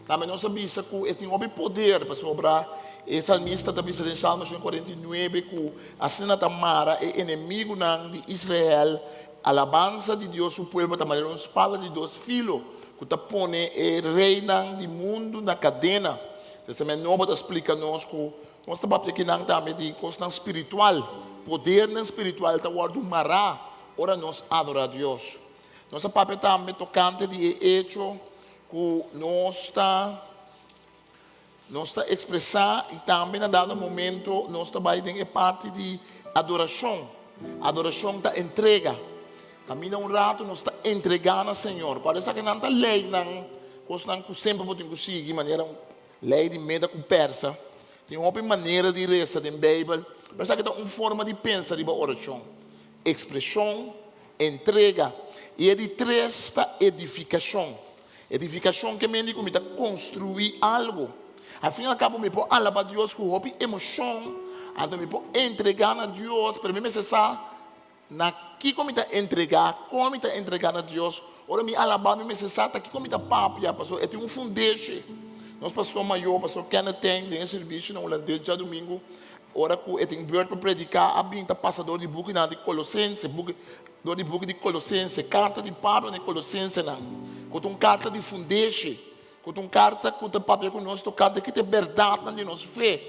Também nós sabemos que tem o poder para sobrar. E salmista também diz em Salmo 49 que a cena Tamara é inimigo de Israel, alabança de Deus, o povo também nos fala de Deus filho, que está pondo o rei do mundo na cadena. Então também não pode explicar nós que nós estamos aqui também de coisa espiritual, poder espiritual está guardado mará, ora nós adorar a Deus. Nós estamos também tocante de hecho que nós está expressar e também a dado momento nós também tem parte de adoração. Adoração está entrega. Caminha rato nós está entregando ao Senhor. Parece que não está lei não, coisa que sempre podemos conseguir maneira lei de medo com persa. Tem uma maneira de rezar na Bíblia. Parece que é uma forma de pensar de oração. Expressão, entrega e de três está edificação. Edificação que me diz que construir algo. Al fim e al cabo, me pode alabar a Deus com emoção, então me pode entregar a Deus, para mim, na que como está entregar a Deus, ora me alabar, me necessar, aqui como está papo, pastor, é um fundeixe. Nosso pastor maior, pastor Kenneth tem serviço na holandês, já domingo, ora que tem beurt para predicar, a binta passador de book de Colossenses, de book de Colossenses, carta de Paulo de Colossenses, com carta de fundeixe. Com carta que o papel conosco, carta que tem verdade de nossa fé.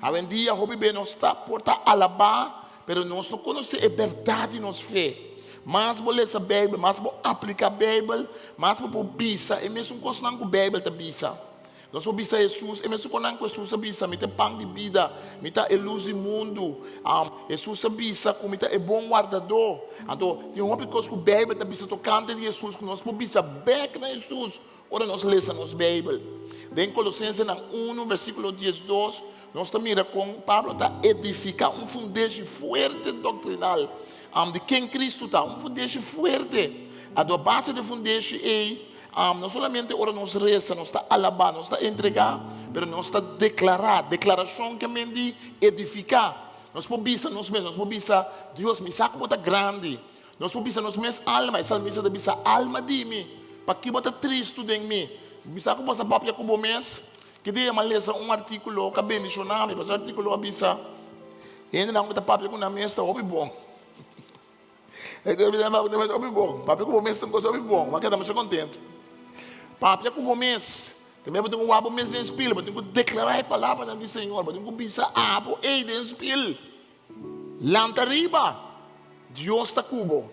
Hoje em dia, o bem nós está porta alabar, mas nós não conhecemos a verdade de nossa fé. Mas vou ler a Bíblia, mas vou aplicar a Bíblia, mas vou bisa, e mesmo coisa não com a Bíblia está bisa. Nós vamos bisa Jesus, e mesmo com Jesus bisa, me tem pão de vida, me tem a luz do mundo. Jesus bisa, me tem bom guardador. Então, tem uma coisa que a Bíblia está bisa tocante de Jesus, que nós vamos bisa back na Jesus. Ora nós lemos a Bíblia. Em Colossenses 1, versículo 12, nós também com Pablo está edificar um fundamento forte doctrinal. De quem Cristo está, um fundamento forte. A base do fundamento é, não somente ora nós reza, nós está alabar, nós está entregar, mas nós está declarar, declaração que me diz edificar. Nós podemos nós mesmos, nós podemos Deus me saca muito grande. Nós podemos nós mesmos alma, essa missa da bisa alma de mim. Para que bota triste de mim. Bisa ko sa papia ko bomes. Que dia malesa artículo que bendicionar me, mas artículo abisa. Ainda não está papia com na mesa está obi bom. Então bisa ba obi bom. Papia ko bomes tem coisa obi bom, mas que estamos contente. Papia ko bomes. Também podemos o abo mês em espírito, podemos declarar a palavra do Senhor, podemos bisa abo e de espírito. Lantariba, Deus está cubo.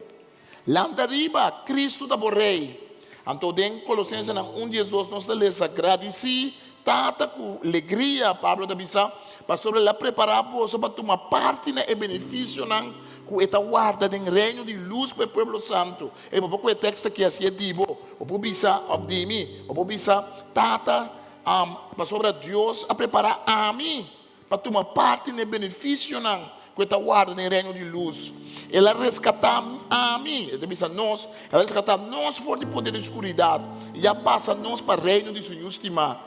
Lantariba, Cristo está por rei. Então, em Colossenses 1:12, nós lemos agradeci, tata com alegria, Pablo da Bisa, para sobre lá preparar para tomar parte no benefício com esta guarda do reino de luz para o povo santo. E por pouco o texto que assim é divo, o povo Bisa de mim, o povo Bisa tata para sobre Deus a preparar a mim para tomar parte no benefício com esta guarda do reino de luz. Ela resgatar a mim, ela resgatar nós fora do poder da escuridão, e já passa nós para o reino de sua estima.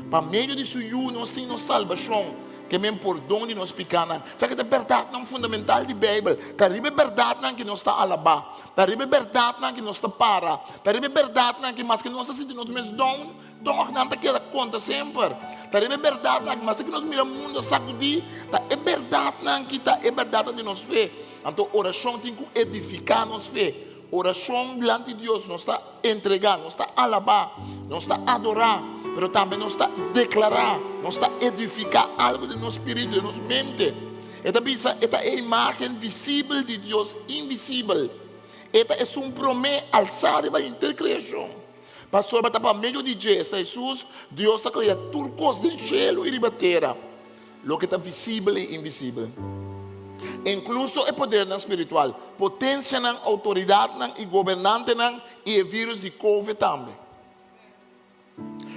Para meio de sua nós temos salvação, que mesmo por dom de nós pequenos. Sabe que a verdade não é fundamental de Bíblia. A verdade não é que nós está a alabar. A verdade não é que nós está para. A verdade não é que mais que nós está sentindo nós mesmos dom não está que conta sempre. A verdade não é que mais que nós miramos o mundo sacudir. A verdade não é que está a verdade de nós fé. Então, oração tem que edificar nossa fé. Oração diante de Deus, nós está entregar, nós está alabar, nós está adorar, mas também nós está declarar, nós está edificar algo de nosso espírito, de nossa mente. Esta é a imagem visível de Deus, invisível. Esta é uma promessa alçada para a intercriação. Pastor, para meio de Jesus, Deus está criando turcos do cielo e de terra. O que está visível e invisível. Incluso o poder espiritual, potência, autoridade e governante e o vírus de Covid também.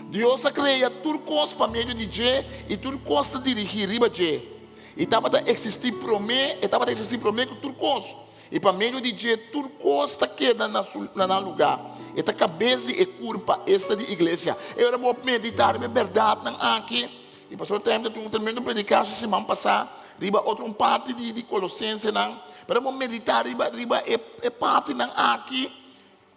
Deus cria turcos para meio de G e turcos para dirigir riba G. E estava a existir promessa com turcos. E para meio de dia, turcos está quedando no lugar. Esta cabeça e curva, esta de igreja. Eu vou meditar, é verdade, não aqui. E pastor, terminando de predicar, semana passada, riba outra parte de Colossenses, não. Para vou meditar, riba é parte não aqui.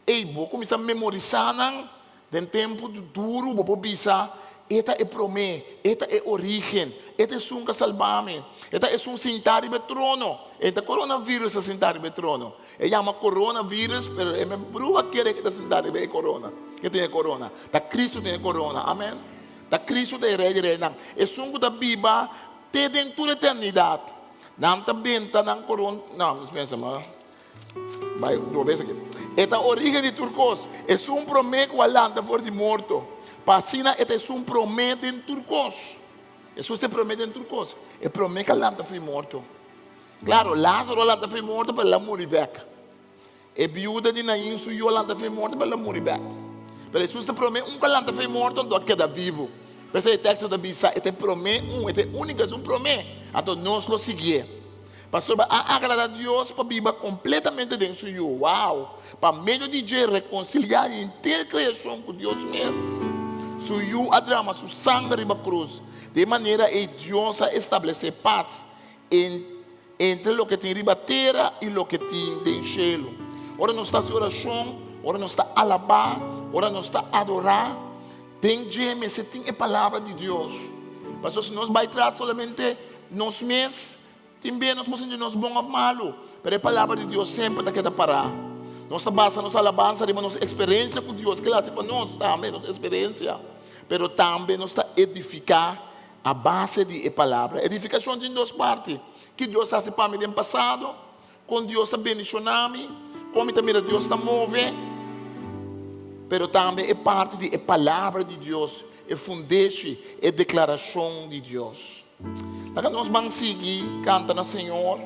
E vou começar a memorizar, não. Tem tempo duro, vou pensar. Esta é promessa, esta é origem, esta é sunca salvame, esta é um sentar em trono. Esta coronavírus é sentar em trono. Ele chama coronavírus, mas é prova que ele está sentado em corona. Que tem corona? Da Cristo tem corona, amém? Da Cristo tem rei de rei. É sunca da Bíblia, tem dentro da eternidade. Não está bem, está na corona. Não, não pensa mais. Vai, duas vezes aqui. Esta origem de turcos é promessa que o alanta for de morto. Passina é promessa em turcos. Jesus te promete em turcos. É promessa que Alanta foi morto. Claro, Lázaro Alanta foi morto para ela morrer back. E viúva de Naim suiu Alanta foi morto para ela morrer back. Mas Jesus te promete que Alanta foi morto então queda vivo. Mas o texto da Bíblia é promessa, é única, é promessa. Então nós lo seguimos. Pastor, agradar a Deus para a Bíblia completamente dentro de você. Uau! Para meio de Deus reconciliar e ter criação com Deus mesmo. Suiu a drama, su sangue riba cruz. De maneira que Deus estabelece paz entre o que tem riba terra e o que tem no céu. Ora nós está em oração, ora nós está a alabar, ora nós está a adorar. Tem geme, se tem a palavra de Deus. Pastor, se nós vai atrás solamente nós mesmos, também nós podemos sentir bom ou malo. Mas a palavra de Deus sempre está aqui parar. Nossa base, nossa alabança, nossa experiência com Deus, que lá para nós também, nossa experiência. Mas também nós está edificar a base de palavra. Edificação de duas partes. Que Deus faz para mim no passado, com Deus abençoa-me, como também Deus está movendo. Mas também é parte de palavra de Deus, é fundeixe, é declaração de Deus. Lá nós vamos seguir cantando ao Senhor,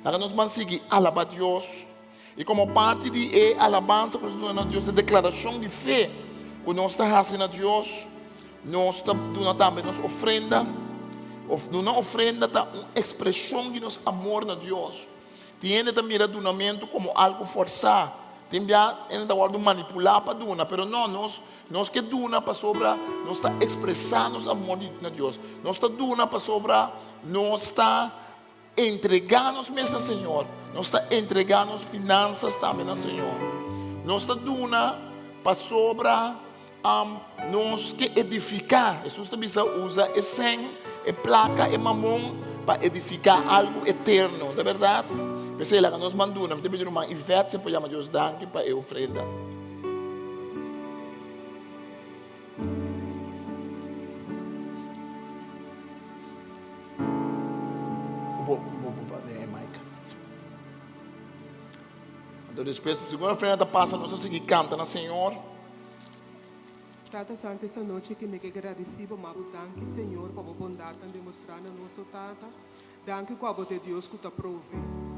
lá nós vamos seguir alabar a Deus. E como parte de alabança a Deus, a declaração de fé que nós estamos fazendo a Deus, nós estamos também nos ofrenda. Uma ofrenda é uma expressão de nosso amor a Deus. Tem também o donamento como algo forçado. Tem ainda algo manipular para donar, mas não, nós que dona para sobre, nós está expressando nosso amor a Deus. Nós está dona para sobre, nós está entregando mesmo ao Senhor. Nós está entregando as finanças também ao Senhor. Nós está dona para sobre nós que edificar. Jesus também usa a sangue, a placa, a mamão para edificar algo eterno, não é verdade? Pensei lá que nós mandamos, mas também uma inverte para chamar Deus danke para a ofrenda. Então, depois, a segunda ofrenda passa, nós vamos seguir cantando, Senhor. Tata Santa, essa noite que me agradecido, mas danke, Senhor, para a bondade que demonstrar no nosso Tata. Danke com a boa de Deus que te prove.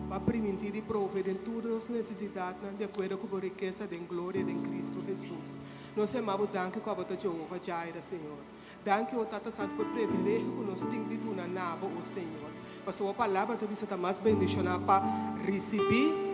Para permitir e prove de todas as necessidades, de acordo com a riqueza de glória de Cristo Jesus. Nós amamos danke com a boa de Jeová Jaira, Senhor. Danke, o Tata Santo, por privilégio que nós temos de donar nabo, o Senhor. Para a sua palavra, que você está mais bendicionado para receber.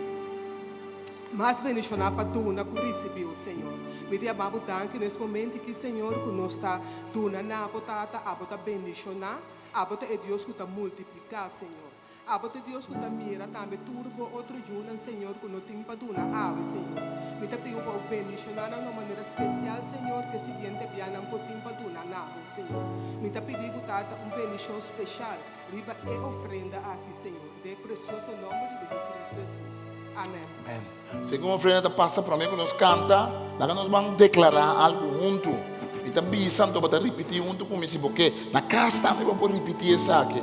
Mas bendicionar para donar que recebeu, Senhor. Me dê a danke nesse momento que, Senhor, que nós está donando a botata, a bota bendicionar, a bota é Deus que está multiplicar, Senhor. A bota é Deus que está mira também turbo outro juna, Senhor, que não tem para donar ave, Senhor. Me dá pedido para bendicionar de uma maneira especial, Senhor, que se vier te piar não tem para donar nada, Senhor. Me dá pedido para bendição especial, riba é ofrenda aqui, Senhor. De precioso nome de Cristo Jesus. Amém. Amém. Segunda ofrenda passa para mim que nós canta, lá nós vamos declarar algo junto. E também santo para repetir junto com esse porque na casa também vou repetir isso aqui.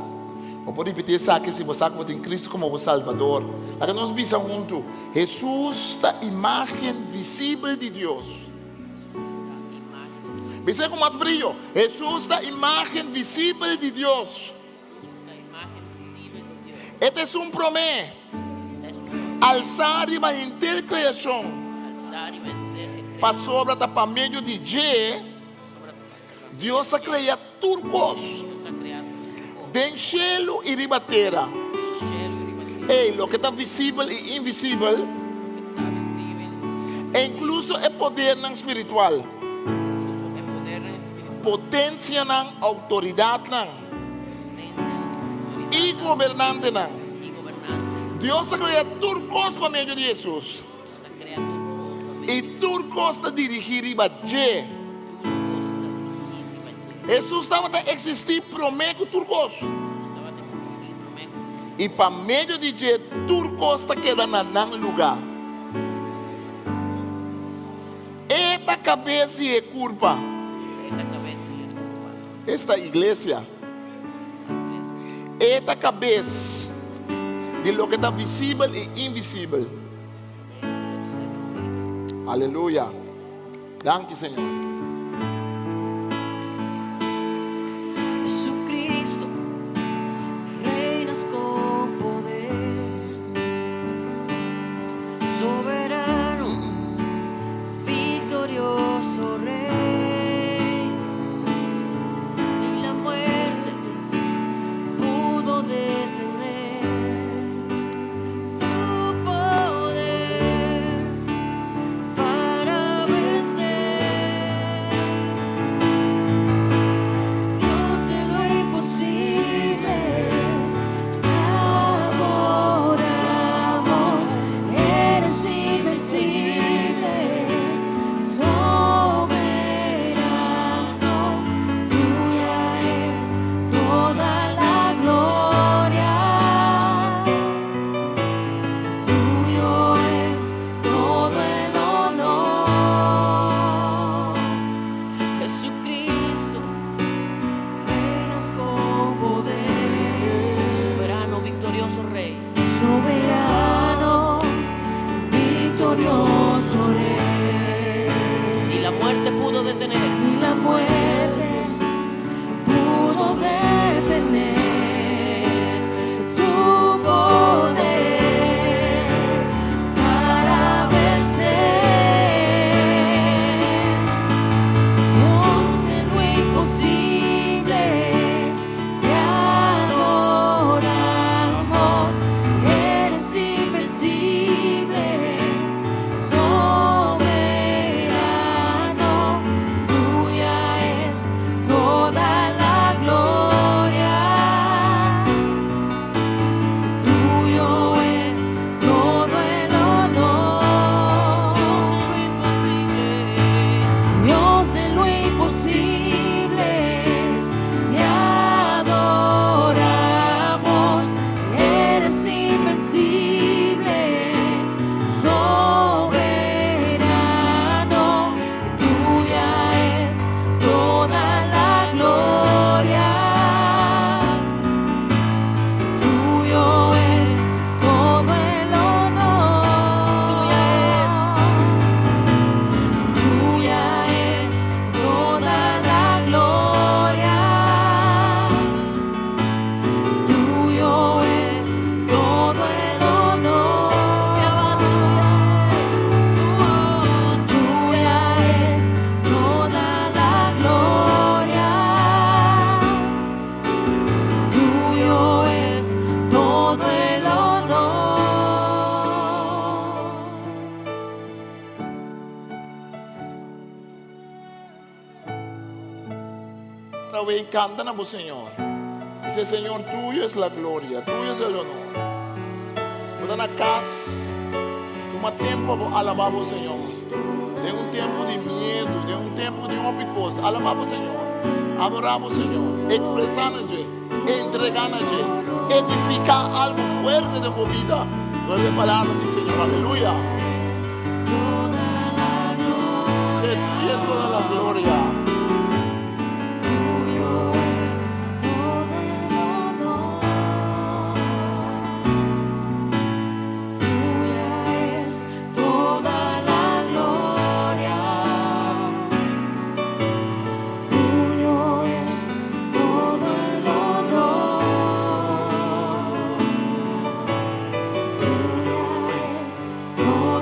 Vou repetir isso aqui se você tem em Cristo como o Salvador. Lá nós pensamos junto. Jesus é a imagem visível de Deus. Pensei com mais brilho. Jesus é a imagem visível de Deus. Este é um promessa. Alçar e vai ter criação. Para sobre para meio de Deus a criar turcos. Den cielo e riba terra. Hey, lo que está visible e invisível, está visível, e incluso el poder nan espiritual, incluso é poder espiritual, potencia nan, autoridad nan, potência, y autoridade gobernante nan. e governante. Dios ha creado turcos para medio de Jesús. Está criando Y turcos está dirigir y baje. Jesús estaba a existir prometo turcos. Y para medio de je, turcos está quedando en lugar. Esta cabeza y curva. Esta iglesia. Esta cabeza de lo que está visible e invisible. Aleluya. Danke, Señor. Jesucristo, reinas con poder, soberano, victorioso Rey, ni la muerte pudo detener tu poder para vencer. Dios de lo imposible, te adoramos, eres invencible, soberano, tuya es toda la gloria, tuyo es todo el honor. Jesucristo, reinas con poder, Soberano, victorioso Rey. soberano, victorioso Rey, Ni la muerte pudo detener ni la muerte pudo detener tu poder para vencer. Dios de lo imposible, te adoramos, eres invencible, soberano, tuya es toda la gloria, tuyo es todo el honor. Dios de lo imposible, te adoramos, eres invencible, soberano, tuya es toda la gloria, tuyo es todo el honor. Tuya es toda la gloria, tuyo es todo el honor. Tuya es toda la gloria, tuyo es todo el honor. La ve y cantan a vos, Señor. Dice, Señor, tuyo es la gloria, tuyo es el honor. Toda la casa, toma tiempo para alabar vos, Señor. De un tiempo de miedo, de un tiempo de ópicos, alabar vos, Señor. Adoramos, Señor. Expresándote, entregándote, edificar algo fuerte de tu vida. No es palabra del Señor, aleluya. Toda la gloria, Dice, tuya es toda la gloria. tuyo es todo el honor. Tuya es toda la gloria, tuyo es todo el honor. Tuya es toda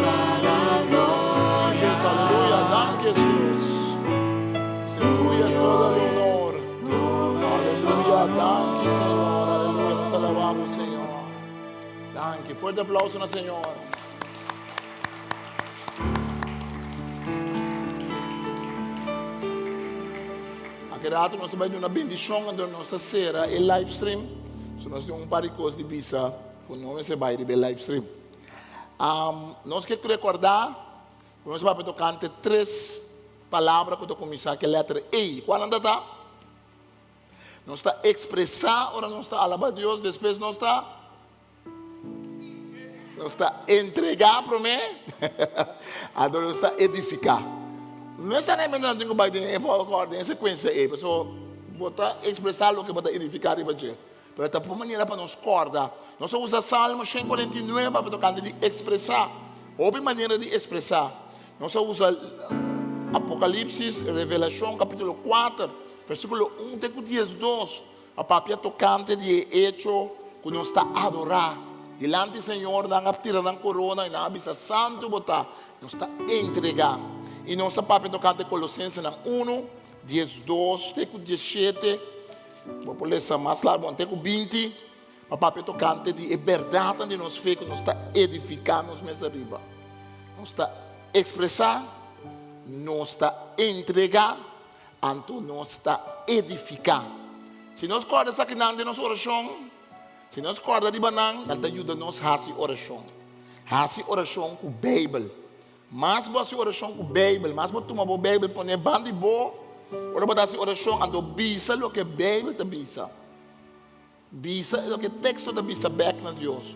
Fuerte aplauso na Senhor. Aqui nós vamos ter uma bendição na nossa cera e live stream. So nós temos par de coisas de visa quando nós vamos ver live stream. Nós queremos recordar, nós vamos tocar 3 palavras que eu começar com a letra E. Qual é a nós está expressar, ora nós está alabar Deus, depois nós está entregar para mim, agora nós está edificar. Não necessariamente nós temos que ter em sequência aí, pessoal, botar expressar o que botar edificar e fazer. Para ter uma maneira para nós corda. Nós usamos Salmo 149 para tocar de expressar, outra maneira de expressar. Nós usamos Apocalipse, Revelação, capítulo 4. Versículo 1 até 12, a papia tocante de hecho que nós está a adorar. Diante do Senhor, na tira da corona, e na abisa santo botar, nós está a entregar. E nossa papia tocante de Colossenses 1, 12, até 17, vou ler essa mais larga, até 20, a papia tocante de verdade de nós fé, que nós está a edificar nos meses arriba. Nós está a expressar, nós está a entregar, então nós está a edificar. Se nós corda aqui na nossa oração, se nós corda de banana, então ajuda nós a fazer oração. Fazer oração com a Bíblia. Mas você oração com a Bíblia, mas você toma a Bíblia, põe bando de boa, ora você fazer oração, então bisa o que a Bíblia está bisa. Bisa o que o texto está bisa back na Deus.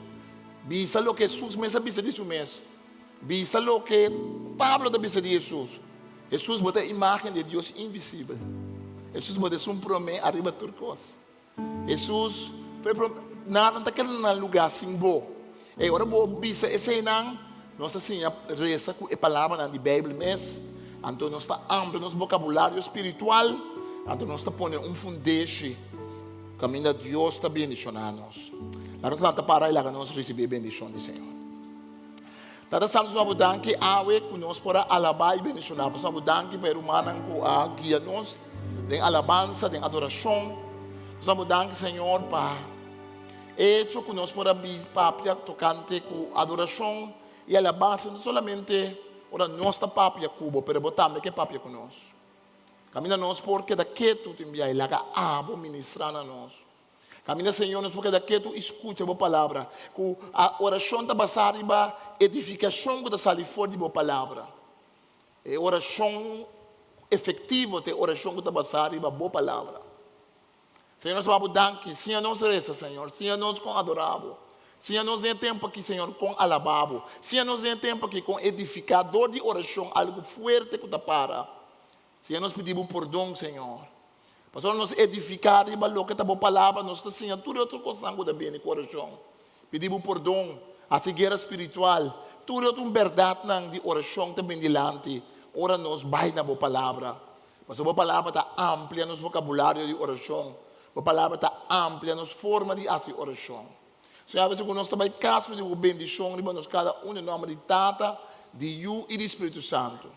Bisa o que Jesus mesmo bisa de Jesus. Bisa o que Pablo está bisa de Jesus. Jesus botou a imagem de Deus invisível. Jesus botou um promessa arriba turcos. Jesus foi nada naquele lugar assim bom. E agora vou bisa esse não, nós assim reza com a palavra na Bíblia mesmo. Então nós está amplo nosso vocabulário espiritual. Então nós está pondo fundamento. Caminho de Deus está bendicionando nós. Lá nós vamos parar e lá nós receber a bendição do Senhor. Tata santos nós vamos que awe que nós para alabar e bendicionar. Nós vamos para o humano que guia nós em alabança, em adoração. Nós vamos que Senhor para hecho que nós para papia tocante com adoração e alabança não somente ora nossa papia cubo, pero botamos que papia com nós. Camina nós porque daqui tu te envia e lá abo ministrar a nós. Camina Senhor nós porque daqui tu escuta a boa palavra, que a oração da basari ba edificação que da sali fora de boa palavra. E oração efetiva te oração que da basari ba boa palavra. Senhor nós vamos dar que Senhor nós reza Senhor, Senhor nós com adorável. Senhor nós tem tempo aqui Senhor com alabável. Senhor nós tem tempo aqui com edificador de oração, algo forte que da para. Senhor nós pedimos perdão Senhor. Pastor, nós edificar e balou que tá boa palavra, nós está assim, tudo outro coisa que da bem no coração. Pedimos perdão, a cegueira espiritual, tudo outro verdade não de oração também dilante. Ora nós vai na boa palavra. Mas a boa palavra está ampla nos vocabulário de oração. A boa palavra está ampla nos forma de fazer oração. Senhor, a vezes nós também caso de bendição, nós cada um em nome de Tata, de Yu e do Espírito Santo.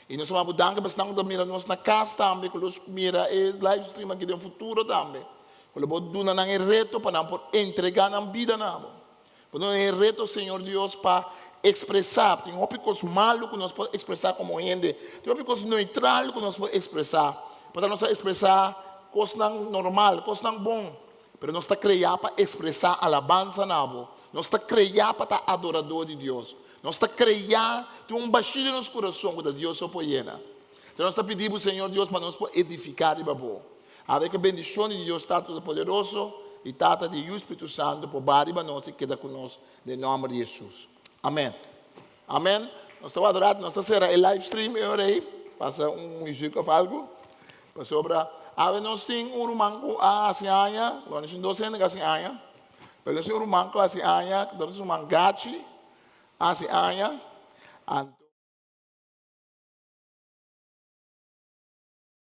E nós vamos dar que bastante da mira nós na casa também, que nós mira é live stream aqui no futuro também. Que nós vamos dar um reto para nós entregar na vida nós. Para nós um reto, Senhor Deus, para expressar. Tem ópicos malos que nós podemos expressar como gente. Tem ópicos neutral que nós podemos expressar. Para nós expressar coisas normal, coisas bom. Mas nós está criado para expressar alabança nós. Nós está criado para estar adorador de Deus. Nós está criando baixinho no nosso coração que Deus só pode llenar. Então nós está pedindo, Senhor Deus, para nós edificar e babou. A ver que a bendição de Deus está todo poderoso e Tata de Espírito Santo por barba nós e queda conosco em nome de Jesus. Amém. Amém. Nós estamos adorando, nós estamos a live stream, eu orei, passa música ou algo, para sobra. A ver nós temos rumanco a Asianha, nós temos 2 anos a Asianha, pero nós temos rumanco a Asianha, nós temos mangachi, Asianha,